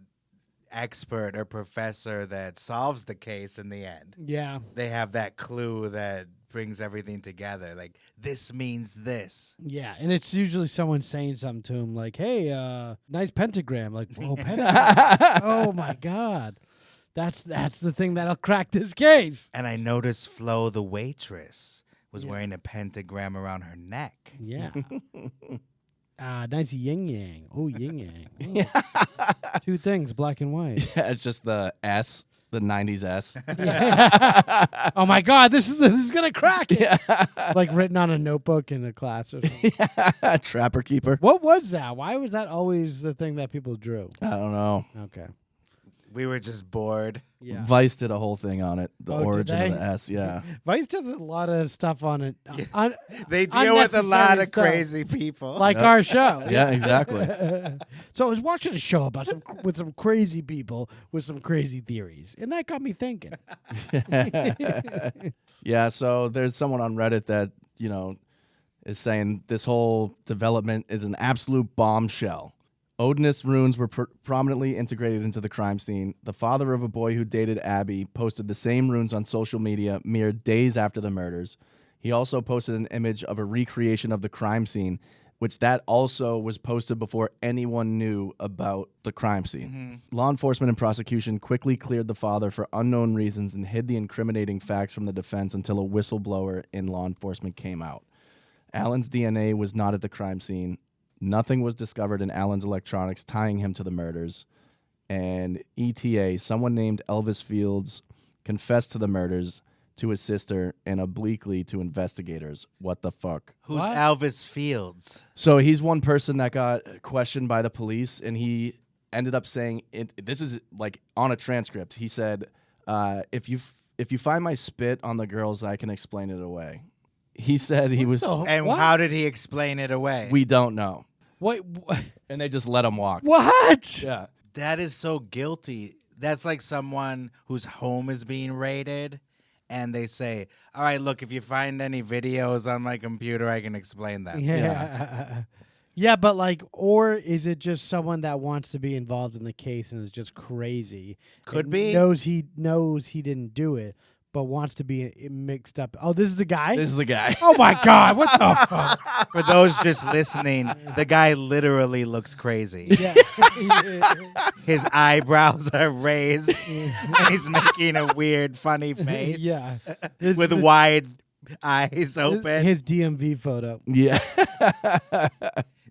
expert or professor that solves the case in the end. Yeah. They have that clue that brings everything together. Like, this means this. Yeah, and it's usually someone saying something to him like, hey, nice pentagram. Like, whoa, pentagram. Oh, my God. That's the thing that'll crack this case. And I noticed Flo, the waitress, was wearing a pentagram around her neck. Yeah. Nice yin yang. Oh, yin yang. Ooh. Two things, black and white. Yeah, it's just the S The 90s S. Oh my God, this is gonna crack it. Like written on a notebook in a class or something. Trapper Keeper. What was that? Why was that always the thing that people drew? I don't know. Okay. We were just bored. Yeah. Vice did a whole thing on it. The Oh, did origin of they? the S, yeah. Vice does a lot of stuff on it. They deal with a lot Unnecessary of stuff. crazy people. Like our show. Yeah, exactly. So I was watching a show about some crazy people with some crazy theories, and that got me thinking. Yeah, so there's someone on Reddit that, is saying this whole development is an absolute bombshell. Odinist runes were prominently integrated into the crime scene. The father of a boy who dated Abby posted the same runes on social media mere days after the murders. He also posted an image of a recreation of the crime scene, which that also was posted before anyone knew about the crime scene. Law enforcement and prosecution quickly cleared the father for unknown reasons and hid the incriminating facts from the defense until a whistleblower in law enforcement came out. Allen's DNA was not at the crime scene. Nothing was discovered in Allen's electronics tying him to the murders. And ETA, someone named Elvis Fields, confessed to the murders to his sister and obliquely to investigators. What the fuck? Who's Elvis Fields? So he's one person that got questioned by the police, and he ended up saying, this is like on a transcript. He said, if you find my spit on the girls, I can explain it away. He said he was... And how did he explain it away? We don't know. What? And they just let him walk. What? Yeah. That is so guilty. That's like someone whose home is being raided, and they say, all right, look, if you find any videos on my computer, I can explain them. Yeah. Yeah, but like, or is it just someone that wants to be involved in the case and is just crazy? Could and be. Knows he didn't do it, but wants to be mixed up. Oh, this is the guy? This is the guy. Oh my God, what the fuck? For those just listening, the guy literally looks crazy. Yeah. His eyebrows are raised, and he's making a weird, funny face. Yeah. With wide eyes open. His DMV photo. Yeah.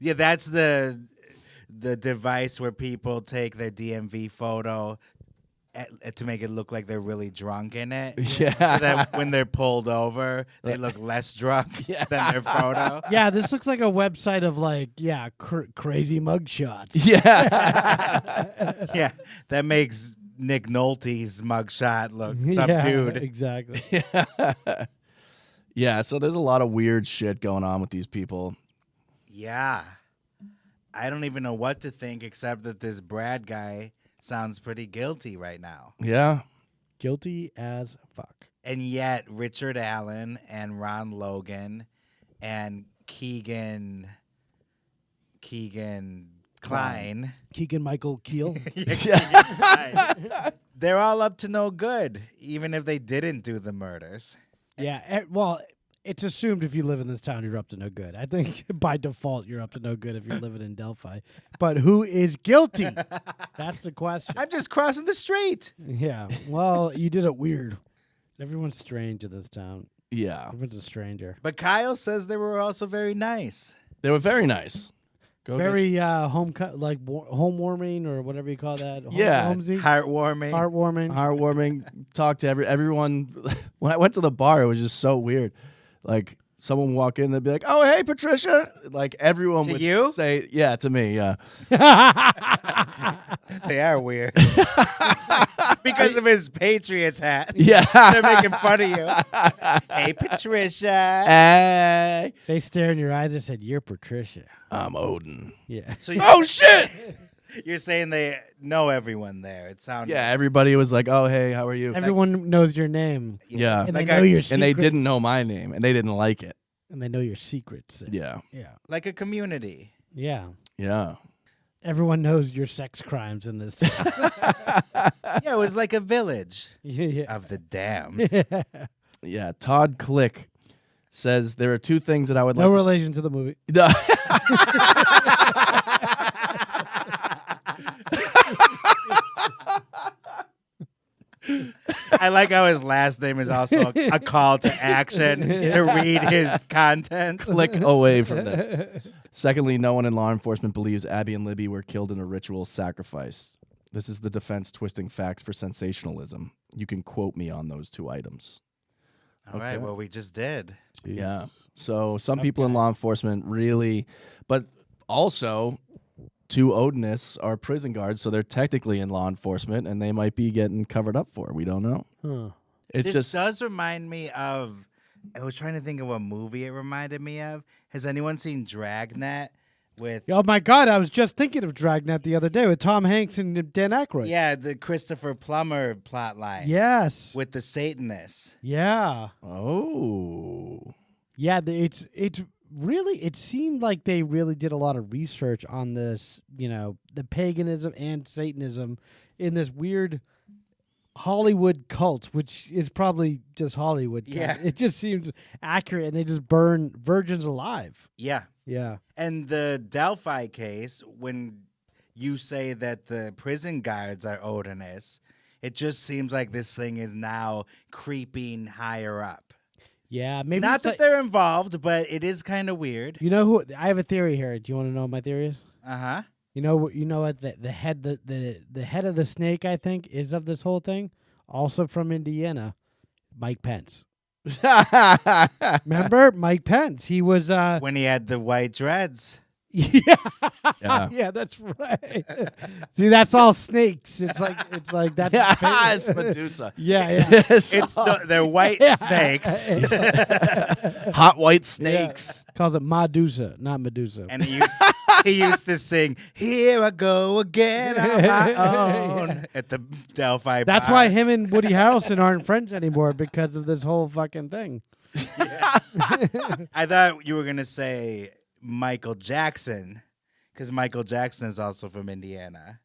Yeah, that's the device where people take their DMV photo to make it look like they're really drunk in it. Yeah. So that when they're pulled over, they look less drunk than their photo. Yeah, this looks like a website of like, crazy mugshots. Yeah. Yeah, that makes Nick Nolte's mugshot look subdued. Yeah, exactly. Yeah, so there's a lot of weird shit going on with these people. Yeah. I don't even know what to think except that this Brad guy sounds pretty guilty right now. Yeah. Guilty as fuck. And yet Richard Allen and Ron Logan and Keegan Klein. Keegan Michael Keel. They're all up to no good, even if they didn't do the murders. Yeah, well, it's assumed if you live in this town, you're up to no good. I think by default, you're up to no good if you're living in Delphi. But who is guilty? That's the question. I'm just crossing the street. Yeah, well, you did it weird. Everyone's strange in this town. Yeah. Everyone's a stranger. But Kyle says they were also very nice. They were very nice. Very homewarming or whatever you call that. Yeah. Homesy? Heartwarming. Heartwarming. Talk to everyone. When I went to the bar, it was just so weird. Like, someone would walk in, they'd be like, "Oh, hey, Patricia." Like, everyone would say, yeah, to me, yeah. They are weird. Because of his Patriots hat. Yeah. They're making fun of you. Hey, Patricia. Hey. They stare in your eyes and said, "You're Patricia." I'm Odin. Yeah. So Oh, shit! You're saying they know everyone there. It sounded. Yeah, everybody was like, "Oh, hey, how are you?" Everyone knows your name. Yeah. And Like they know your secrets. And they didn't know my name, and they didn't like it. And they know your secrets. Yeah. Yeah. Like a community. Yeah. Yeah. Everyone knows your sex crimes in this town. Yeah, it was like a village Yeah. of the damned. Yeah. Todd Click says there are two things that I would No like relation to the movie. to... I like how his last name is also a call to action to read his content. Click away from this. Secondly, no one in law enforcement believes Abby and Libby were killed in a ritual sacrifice. This is the defense twisting facts for sensationalism. You can quote me on those 2 items. All right, well, we just did. Yeah. So some people in law enforcement really, but also 2 Odinists are prison guards, so they're technically in law enforcement, and they might be getting covered up for. We don't know. Huh. This does remind me of, I was trying to think of what movie it reminded me of. Has anyone seen Dragnet with... Oh, my God. I was just thinking of Dragnet the other day with Tom Hanks and Dan Aykroyd. Yeah, the Christopher Plummer plotline. Yes. With the Satanists. Yeah. Oh. Yeah, it's really, it seemed like they really did a lot of research on this, the paganism and Satanism in this weird Hollywood cult, which is probably just Hollywood. Yeah. It just seems accurate, and they just burn virgins alive. Yeah. Yeah. And the Delphi case, when you say that the prison guards are Odinists, it just seems like this thing is now creeping higher up. Yeah, maybe Not it's that like, they're involved, but it is kind of weird. you know who I have a theory here. Do you want to know what my theory is? Uh-huh. You know what the head of the snake, I think, is of this whole thing, also from Indiana, Mike Pence. Remember Mike Pence? He was When he had the white dreads. yeah. Yeah. Yeah, that's right. See, that's all snakes. It's like that's It's Medusa. yeah. They're white snakes. Hot white snakes. Calls it Medusa, not Medusa. And he used to sing, "Here I go again on my own" at the Delphi That's bar. why him and Woody Harrelson aren't friends anymore, because of this whole fucking thing. I thought you were going to say Michael Jackson, because Michael Jackson is also from Indiana.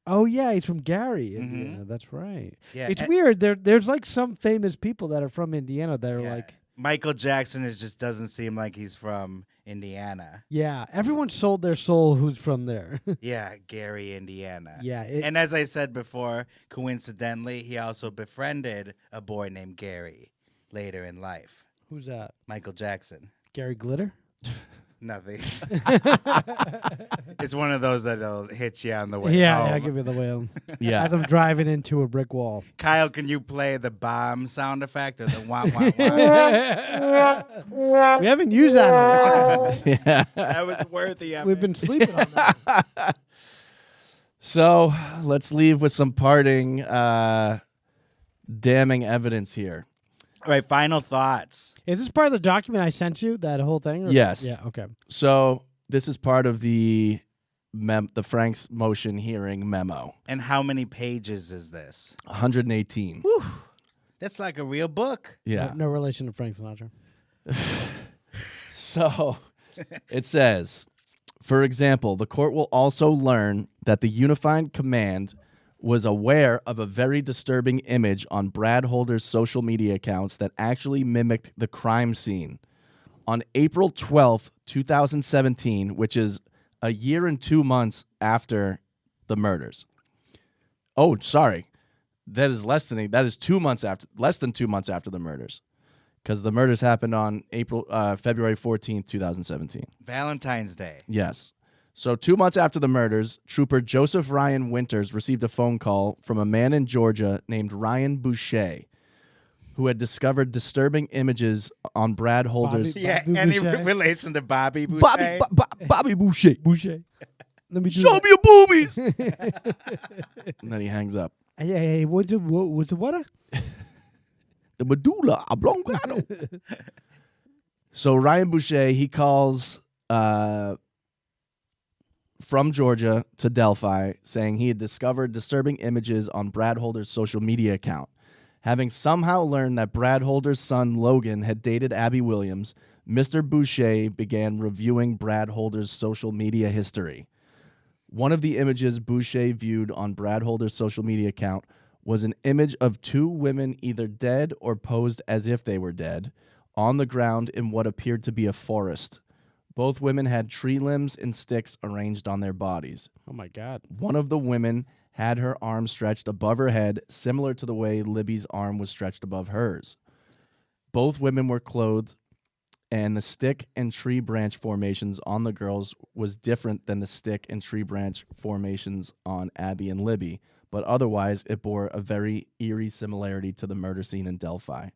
Oh yeah, he's from Gary, Indiana. That's right. Yeah, It's weird. There's like some famous people that are from Indiana that are like, Michael Jackson just doesn't seem like he's from Indiana. yeah, everyone sold their soul who's from there. Yeah, Gary, Indiana. Yeah, and as I said before, coincidentally, he also befriended a boy named Gary later in life. Who's that? Michael Jackson. Gary Glitter? Nothing. It's one of those that'll hit you on the way Yeah, home. I'll give you the whale. Yeah. As I'm driving into a brick wall. Kyle, can you play the bomb sound effect or the wah wah wah? We haven't used that in a while. Yeah. That was worthy of We've it. been sleeping on that. So let's leave with some parting damning evidence here. All right, final thoughts. Is this part of the document I sent you, that whole thing? Yes. Yeah, okay. So this is part of the Frank's motion hearing memo. And how many pages is this? 118. That's like a real book. Yeah. No relation to Frank Sinatra. So it says, for example, the court will also learn that the Unified Command was aware of a very disturbing image on Brad Holder's social media accounts that actually mimicked the crime scene. On April 12th, 2017, which is a year and 2 months after the murders. Oh, sorry. That is less than 2 months after, less than 2 months after the murders. Because the murders happened on February 14th, 2017. Valentine's Day. Yes. So 2 months after the murders, Trooper Joseph Ryan Winters received a phone call from a man in Georgia named Ryan Boucher, who had discovered disturbing images on Brad Holder's... Bobby Any Boucher? relation to Bobby Boucher? Bobby Boucher. Boucher. Let me do Show that. me your boobies! And then he hangs up. Hey, what's the what? The medulla oblongata. So Ryan Boucher, he calls from Georgia to Delphi, saying he had discovered disturbing images on Brad Holder's social media account. Having somehow learned that Brad Holder's son Logan had dated Abby Williams, Mr. Boucher began reviewing Brad Holder's social media history. One of the images Boucher viewed on Brad Holder's social media account was an image of 2 women either dead or posed as if they were dead, on the ground in what appeared to be a forest. Both women had tree limbs and sticks arranged on their bodies. Oh, my God. One of the women had her arm stretched above her head, similar to the way Libby's arm was stretched above hers. Both women were clothed and the stick and tree branch formations on the girls was different than the stick and tree branch formations on Abby and Libby, but otherwise it bore a very eerie similarity to the murder scene in Delphi.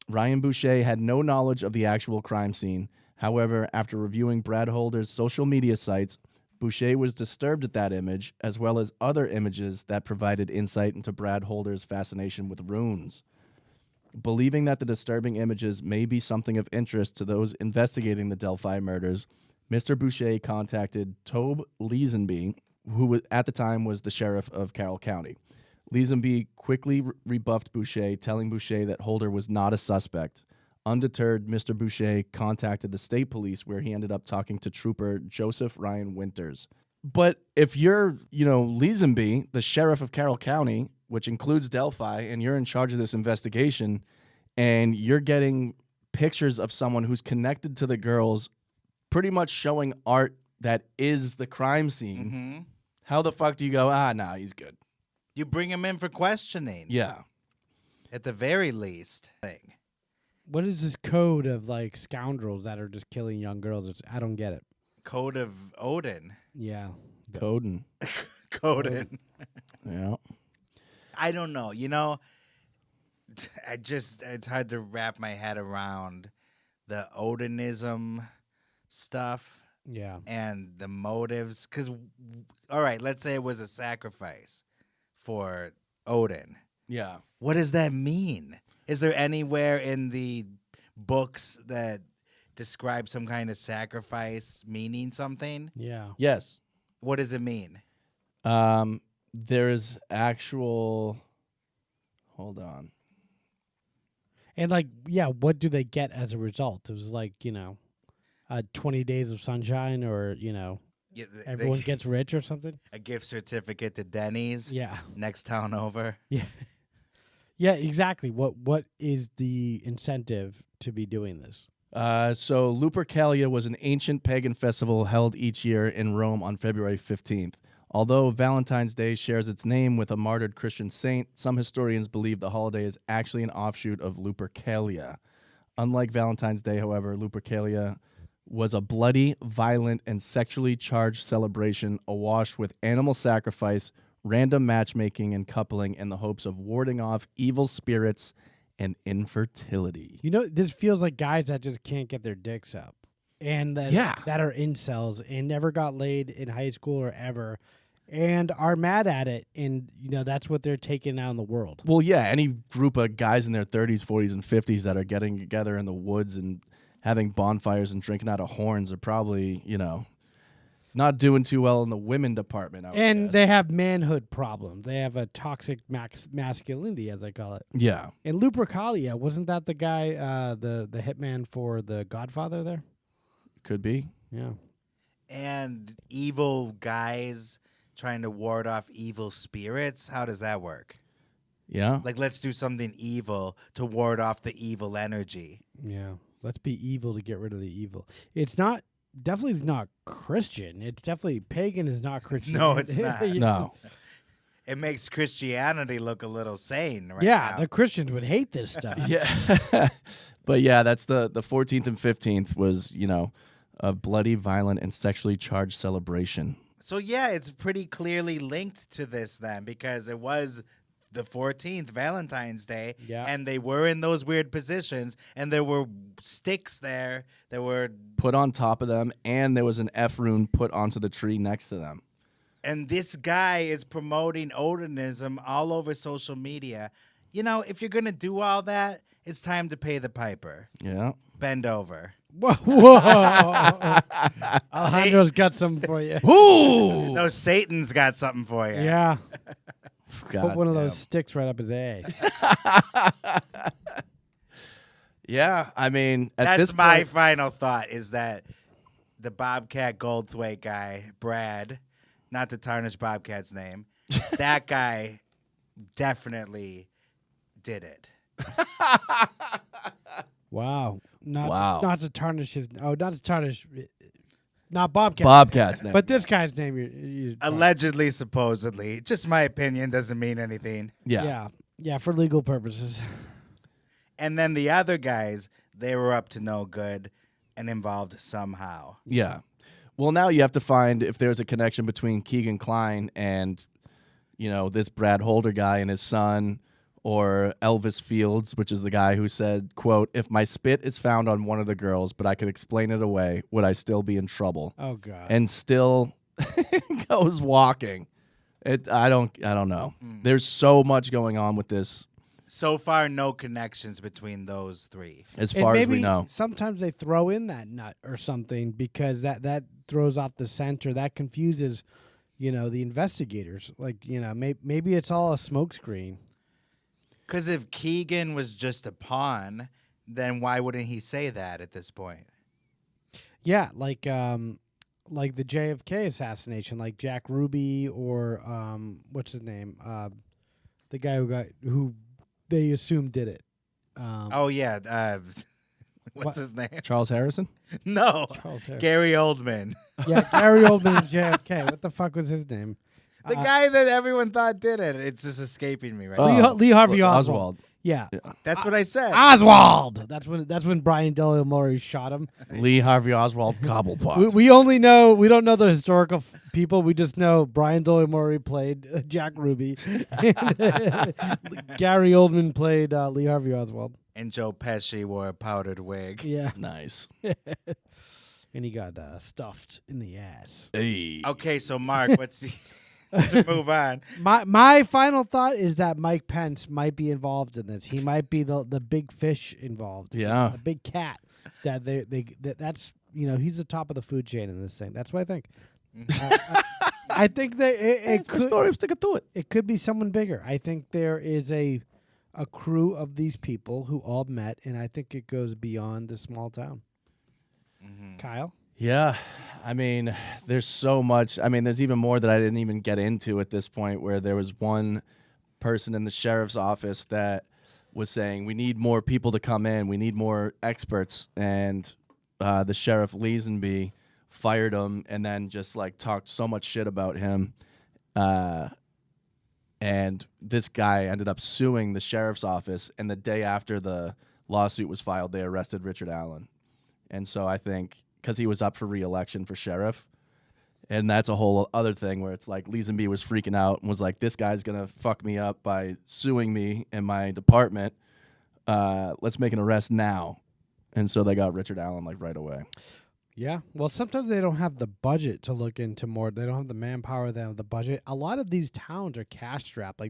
Ryan Boucher had no knowledge of the actual crime scene. However, after reviewing Brad Holder's social media sites, Boucher was disturbed at that image, as well as other images that provided insight into Brad Holder's fascination with runes. Believing that the disturbing images may be something of interest to those investigating the Delphi murders, Mr. Boucher contacted Tobe Leesenby, who at the time was the sheriff of Carroll County. Leesenby quickly rebuffed Boucher, telling Boucher that Holder was not a suspect. Undeterred, Mr. Boucher contacted the state police, where he ended up talking to Trooper Joseph Ryan Winters. But if you're, Leesenby, the sheriff of Carroll County, which includes Delphi, and you're in charge of this investigation, and you're getting pictures of someone who's connected to the girls, pretty much showing art that is the crime scene, how the fuck do you go, nah, he's good? You bring him in for questioning. Yeah. At the very least. What is this code of like scoundrels that are just killing young girls? I don't get it. Code of Odin. Yeah. Coden. Coden. Yeah. I don't know. It's hard to wrap my head around the Odinism stuff. Yeah. And the motives. Because, all right, let's say it was a sacrifice for Odin. Yeah. What does that mean? Is there anywhere in the books that describe some kind of sacrifice meaning something? Yeah. Yes. What does it mean? There's actual. Hold on. And what do they get as a result? It was 20 days of sunshine, or everyone gets rich or something. A gift certificate to Denny's. Yeah. Next town over. Yeah. Yeah, exactly. What is the incentive to be doing this? So Lupercalia was an ancient pagan festival held each year in Rome on February 15th. Although Valentine's Day shares its name with a martyred Christian saint, some historians believe the holiday is actually an offshoot of Lupercalia. Unlike Valentine's Day, however, Lupercalia was a bloody, violent, and sexually charged celebration awash with animal sacrifice, random matchmaking, and coupling in the hopes of warding off evil spirits and infertility. This feels like guys that just can't get their dicks up, and that are incels and never got laid in high school or ever, and are mad at it, and that's what they're taking out in the world. Well, yeah, any group of guys in their 30s, 40s, and 50s that are getting together in the woods and having bonfires and drinking out of horns are probably, not doing too well in the women department. And they have manhood problems. They have a toxic masculinity, as I call it. Yeah. And Lupercalia, wasn't that the guy, the hitman for The Godfather there? Could be. Yeah. And evil guys trying to ward off evil spirits. How does that work? Yeah. Let's do something evil to ward off the evil energy. Yeah. Let's be evil to get rid of the evil. It's definitely not Christian. It's definitely pagan is not Christian. No, it's not. No. It makes Christianity look a little sane right yeah, now. the Christians would hate this stuff. Yeah. But yeah, that's the 14th and 15th was, a bloody, violent, and sexually charged celebration. So yeah, it's pretty clearly linked to this then, because it was the 14th, Valentine's Day, and they were in those weird positions, and there were sticks there that were put on top of them, and there was an F rune put onto the tree next to them. And this guy is promoting Odinism all over social media. If you're going to do all that, it's time to pay the piper. Yeah. Bend over. Whoa. Alejandro's got something for you. Ooh! No, Satan's got something for you. Yeah. God Put one of damn. those sticks right up his ass. Yeah, I mean, at That's this my point, final thought, is that the Bobcat Goldthwait guy, Brad, not to tarnish Bobcat's name, that guy definitely did it. Wow. Wow. Not to tarnish his. Oh, not to tarnish. Not Bobcat. Bobcat's name. But this guy's name. You're Allegedly, supposedly. Just my opinion, doesn't mean anything. Yeah. Yeah. Yeah, for legal purposes. And then the other guys, they were up to no good and involved somehow. Yeah. Well, now you have to find if there's a connection between Keegan Kline and, this Brad Holder guy and his son, or Elvis Fields, which is the guy who said, quote, "If my spit is found on one of the girls, but I could explain it away, would I still be in trouble?" Oh God. And still goes walking. I don't know. There's so much going on with this So far, no connections between those three. as And far as we maybe know. sometimes they throw in that nut or something because that throws off the scent or that confuses, the investigators. Like, maybe it's all a smokescreen. Because if Keegan was just a pawn, then why wouldn't he say that at this point? Yeah, like the JFK assassination, like Jack Ruby or what's his name, the guy who they assumed did it. Oh, yeah. What's his name? Charles Harrison? No. Charles Harrison. Gary Oldman. Yeah, Gary Oldman and JFK. What the fuck was his name? The guy that everyone thought did it. It's just escaping me right Oh. now. Lee Harvey Oswald. Yeah. That's what I said. Oswald. That's when Brian Doyle Murray shot him. Lee Harvey Oswald Cobblepot. We don't know the historical people. We just know Brian Doyle Murray played Jack Ruby. Gary Oldman played Lee Harvey Oswald. And Joe Pesci wore a powdered wig. Yeah. Nice. And he got stuffed in the ass. Hey. Okay, so Mark, let's move on. My final thought is that Mike Pence might be involved in this. He might be the big fish involved. Yeah. A big cat. That's he's the top of the food chain in this thing. That's what I think. I think that it could. Story. I'm sticking to it. It could be someone bigger. I think there is a crew of these people who all met, and I think it goes beyond the small town. Kyle? Yeah. I mean, there's so much. I mean, there's even more that I didn't even get into at this point, where there was one person in the sheriff's office that was saying, we need more people to come in. We need more experts. And the sheriff Leesenby fired him and then just talked so much shit about him. And this guy ended up suing the sheriff's office. And the day after the lawsuit was filed, they arrested Richard Allen. And so I think because he was up for re-election for sheriff, and that's a whole other thing where it's like Leesenby was freaking out and was like, this guy's going to fuck me up by suing me in my department. Let's make an arrest now. And so they got Richard Allen right away. Yeah. Well, sometimes they don't have the budget to look into more. They don't have the manpower. They don't have the budget. A lot of these towns are cash strapped.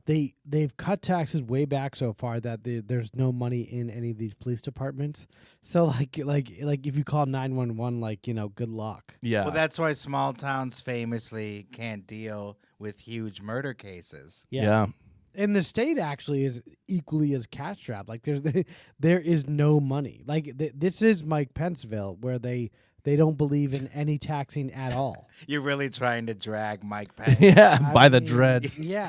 They've cut taxes way back so far that there's no money in any of these police departments. So like if you call 911, good luck. Yeah. Well, that's why small towns famously can't deal with huge murder cases. Yeah. And the state actually is equally as cash strapped. There is no money. This is Mike Penceville, where they don't believe in any taxing at all. You're really trying to drag Mike Pence. Yeah, by the dreads. Yeah,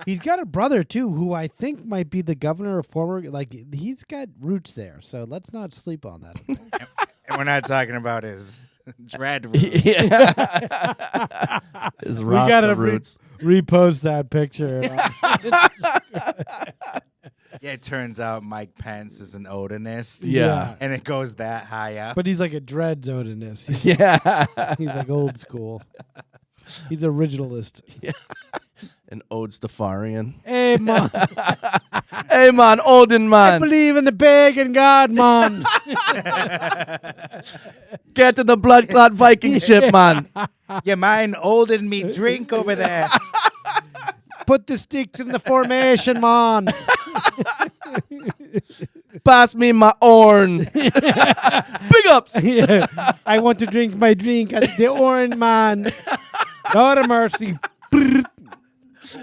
he's got a brother too, who I think might be the governor or former. He's got roots there, so let's not sleep on that. And we're not talking about his dread roots. Yeah. His We gotta Rasta roots. repost that picture. Yeah, it turns out Mike Pence is an Odinist. Yeah. And it goes that high up. But he's like a dread Odinist. Yeah. He's old school. He's originalist. Yeah. An Ode Stafarian. Hey, man. Hey, man, Odin, I man. believe in the pagan God, man. Get to the blood clot Viking ship, man. You mind holding me drink over there? Put the sticks in the formation, man. Pass me my horn. Big ups. Yeah. I want to drink my drink at the Orange Man. God of mercy.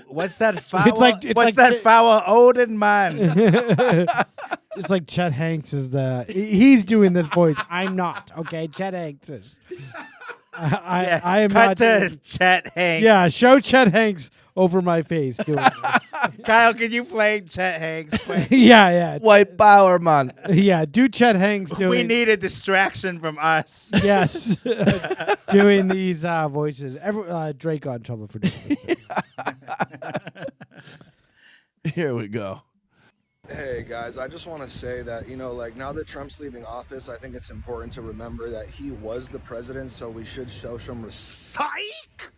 What's that foul? It's like foul Odin man? It's like Chet Hanks is he's doing this voice. I'm not. Okay, Chet Hanks is. I am cut not. to Chet Hanks. Yeah, show Chet Hanks over my face doing this. Kyle, can you play Chet Hanks? Quick? Yeah. White power, man. Yeah, do Chet Hanks doing. We need a distraction from us. Yes, doing these voices. Drake got in trouble for doing this. Here we go. Hey guys, I just want to say that, now that Trump's leaving office, I think it's important to remember that he was the president, so we should show some respect.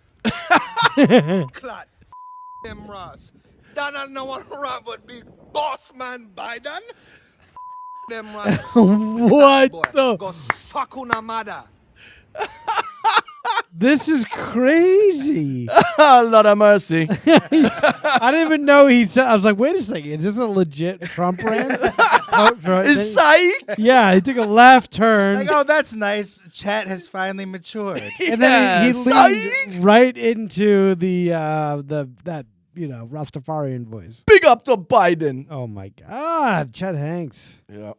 Clot. Him Ross. Donald no one run but big boss man Biden. Them Ross. What the? Go suck una mother. This is crazy. Lord have mercy. I didn't even know he said. I was like, wait a second, is this a legit Trump rant? Is psych? Yeah, he took a left turn. Like, oh, that's nice. Chat has finally matured. And then he psych. leaned right into the Rastafarian voice. Big up to Biden. Oh my God, Chet Hanks. Yeah.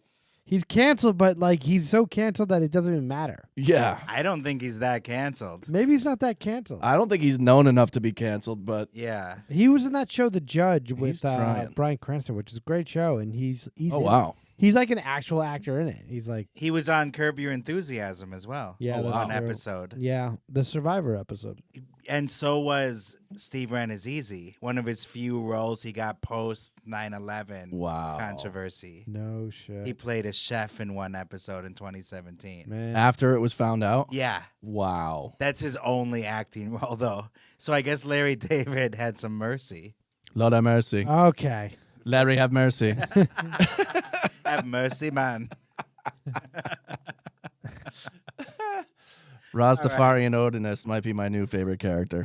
He's canceled, but he's so canceled that it doesn't even matter. Yeah. I don't think he's that canceled. Maybe he's not that canceled. I don't think he's known enough to be canceled, but Yeah. He was in that show, The Judge, with trying. Bryan Cranston, which is a great show, and he's oh wow. He's like an actual actor in it. He's like, He was on Curb Your Enthusiasm as well. yeah, that's One true. episode. Yeah, the Survivor episode. And so was Steve Renazizi. One of his few roles he got post 9/11 Wow. controversy. No shit. He played a chef in one episode in 2017. Man. After it was found out? Yeah. Wow. That's his only acting role, though. So I guess Larry David had some mercy. Lord have mercy. Okay. Larry, have mercy. Have mercy, man. Rastafarian Odinist might be my new favorite character.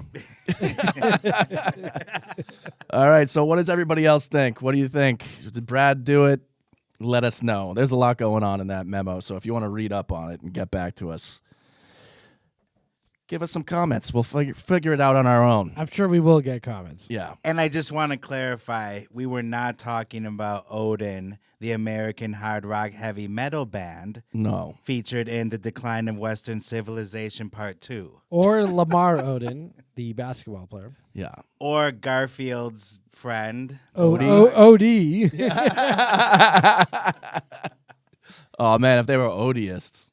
All right, so what does everybody else think? What do you think? Did Brad do it? Let us know. There's a lot going on in that memo, so if you want to read up on it and get back to us, give us some comments. We'll figure it out on our own. I'm sure we will get comments. Yeah. And I just want to clarify, we were not talking about Odin, the American hard rock heavy metal band No. featured in The Decline of Western Civilization Part 2. Or Lamar Odin, the basketball player. Yeah. Or Garfield's friend. OD. Oh, man, if they were Odiists,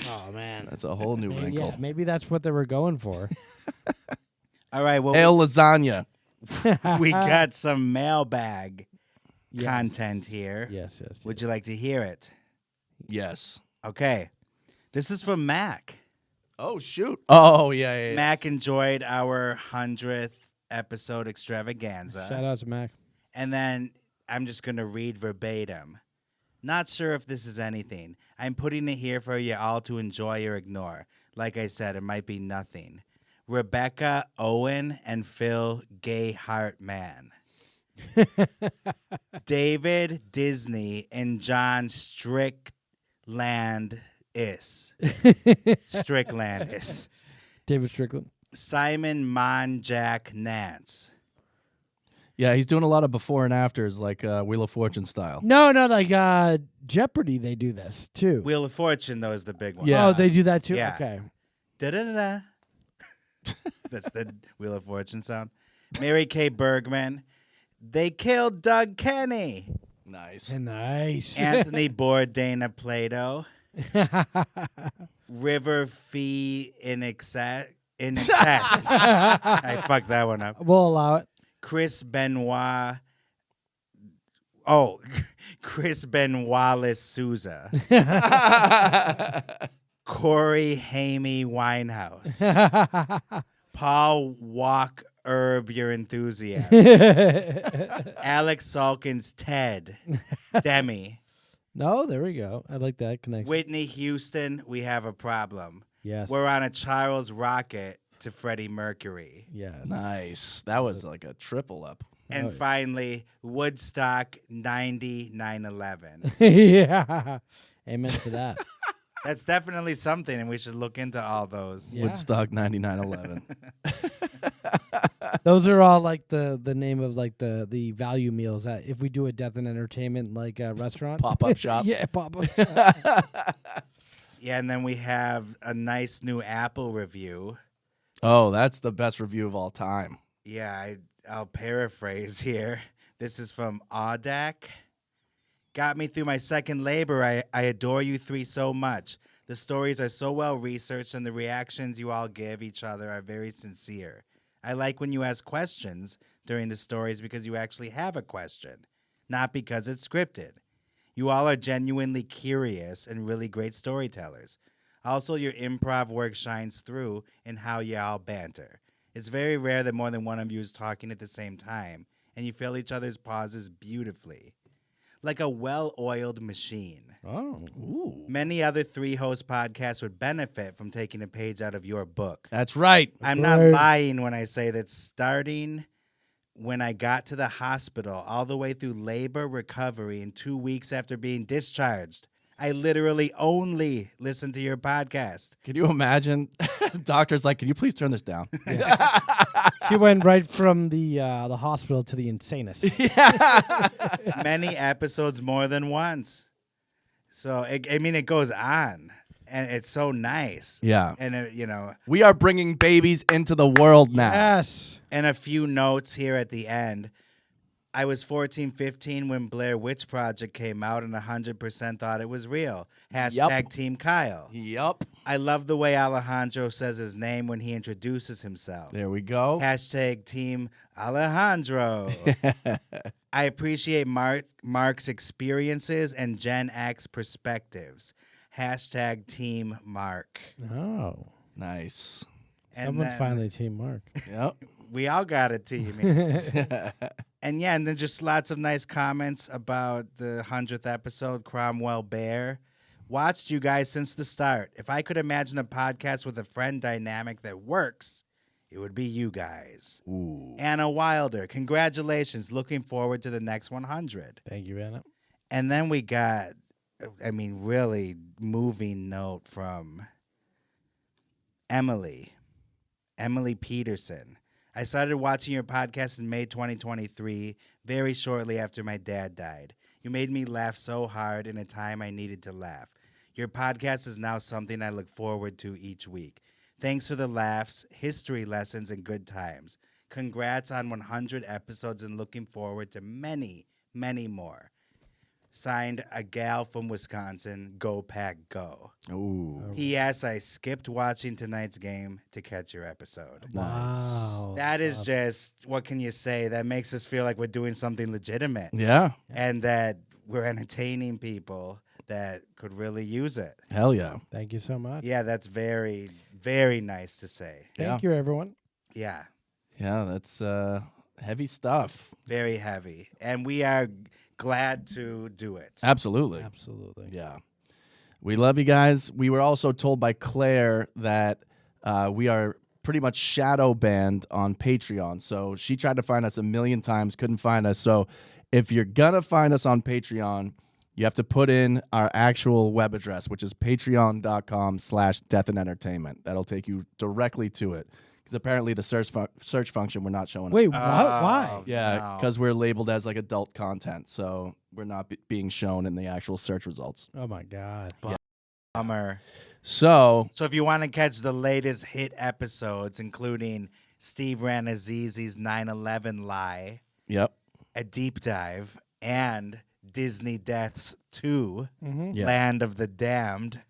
Oh, man. that's a whole new wrinkle. Yeah, maybe that's what they were going for. All right, well, Ale lasagna. we got some mailbag Yes. content here. Yes, yes. Would you like to hear it? Yes. Okay. This is from Mac. Oh, shoot. Oh, yeah. Mac enjoyed our 100th episode extravaganza. Shout out to Mac. And then I'm just going to read verbatim. Not sure if this is anything. I'm putting it here for you all to enjoy or ignore. Like I said, it might be nothing. Rebecca, Owen, and Phil, gay heart man. David, Disney, and John Stricklandis. Stricklandis. David Strickland. Simon, Mon, Jack, Nance. Yeah, he's doing a lot of before and afters, like Wheel of Fortune style. No, like Jeopardy, they do this too. Wheel of Fortune, though, is the big one. Yeah. Oh, they do that too? Yeah. Okay. Da-da-da-da. That's the Wheel of Fortune sound. Mary Kay Bergman. They killed Doug Kenny. Nice. Nice. Anthony Bourdain, Plato. River Fee in excess. I fucked that one up. We'll allow it. Chris Benoit. Oh, Chris Benoit Souza. Corey Hamey Winehouse. Paul Walk Herb Your Enthusiasm. Alex Salkins Ted. Demi. No, there we go. I like that connection. Whitney Houston, we have a problem. Yes. We're on a Charles rocket to Freddie Mercury. Yes. Nice. That was like a triple up. And finally, Woodstock 90-9/11. Yeah. Amen to that. That's definitely something, and we should look into all those. Yeah. Woodstock 9911. Those are all like the name of like the value meals that if we do a death and entertainment like restaurant. Pop-up shop. Yeah, pop-up shop. Yeah, and then we have a nice new Apple review. Oh, that's the best review of all time. Yeah, I'll paraphrase here. This is from Audak. Got me through my second labor. I adore you three so much. The stories are so well researched, and the reactions you all give each other are very sincere. I like when you ask questions during the stories because you actually have a question. not because it's scripted. You all are genuinely curious and really great storytellers. Also, your improv work shines through in how you all banter. It's very rare that more than one of you is talking at the same time, and you fill each other's pauses beautifully. Like a well-oiled machine. Oh. Ooh. Many other 3-host podcasts would benefit from taking a page out of your book. That's right. I'm not lying when I say that starting when I got to the hospital, all the way through labor recovery and 2 weeks after being discharged, I literally only listened to your podcast. Can you imagine? Doctor's like, can you please turn this down? She went right from the hospital to the insane asylum. Many episodes more than once. So, it goes on. And it's so nice. Yeah. And, we are bringing babies into the world now. Yes. And a few notes here at the end. I was 14, 15 when Blair Witch Project came out and 100% thought it was real. Hashtag Team Kyle. Yep. I love the way Alejandro says his name when he introduces himself. There we go. Hashtag Team Alejandro. I appreciate Mark's experiences and Gen X perspectives. Hashtag Team Mark. Oh. Nice. And Someone then finally Team Mark. Yep. We all got a team. And then just lots of nice comments about the 100th episode, Cromwell Bear. Watched you guys since the start. If I could imagine a podcast with a friend dynamic that works, it would be you guys. Ooh. Anna Wilder, congratulations. Looking forward to the next 100. Thank you, Anna. And then we got, really moving note from Emily Peterson. I started watching your podcast in May 2023, very shortly after my dad died. You made me laugh so hard in a time I needed to laugh. Your podcast is now something I look forward to each week. Thanks for the laughs, history lessons, and good times. Congrats on 100 episodes and looking forward to many, many more. Signed, a gal from Wisconsin. Go Pack Go. Ooh. P.S. I skipped watching tonight's game to catch your episode. Wow. That is just, what can you say? That makes us feel like we're doing something legitimate. Yeah. And that we're entertaining people that could really use it. Hell yeah. Thank you so much. Yeah, that's very, very nice to say. Thank you, everyone. Yeah. Yeah, that's heavy stuff. Very heavy. And we are glad to do it. Absolutely. Absolutely. Yeah. We love you guys. We were also told by Claire that we are pretty much shadow banned on Patreon. So she tried to find us a million times, couldn't find us. So if you're going to find us on Patreon, you have to put in our actual web address, which is patreon.com/deathandentertainment. That'll take you directly to it. Because apparently the search function, we're not showing Wait, up. what? Why? Yeah, because we're labeled as like adult content. So we're not being shown in the actual search results. Oh, my God. Bummer. So if you want to catch the latest hit episodes, including Steve Ranazizi's 9/11 lie, yep, a deep dive, and Disney Deaths 2, Yep. Land of the Damned,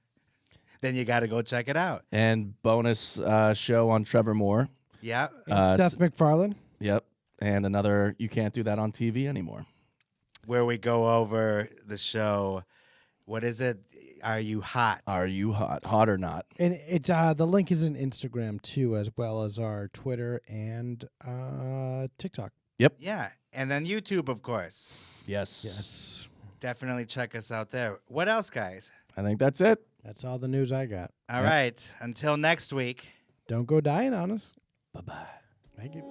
then you got to go check it out. And bonus show on Trevor Moore. Yeah. Seth MacFarlane. Yep. And another You Can't Do That on TV Anymore. Where we go over the show. What is it? Are you hot? Are you hot? Hot or not? And it's the link is in Instagram, too, as well as our Twitter and TikTok. Yep. Yeah. And then YouTube, of course. Yes. Definitely check us out there. What else, guys? I think that's it. That's all the news I got. All right. Until next week. Don't go dying on us. Bye-bye. Thank you.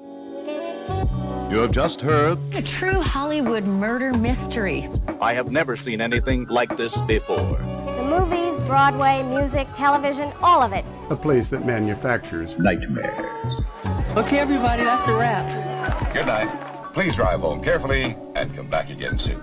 You have just heard A true Hollywood murder mystery. I have never seen anything like this before. The movies, Broadway, music, television, all of it. A place that manufactures nightmares. Okay, everybody, that's a wrap. Good night. Please drive home carefully and come back again soon.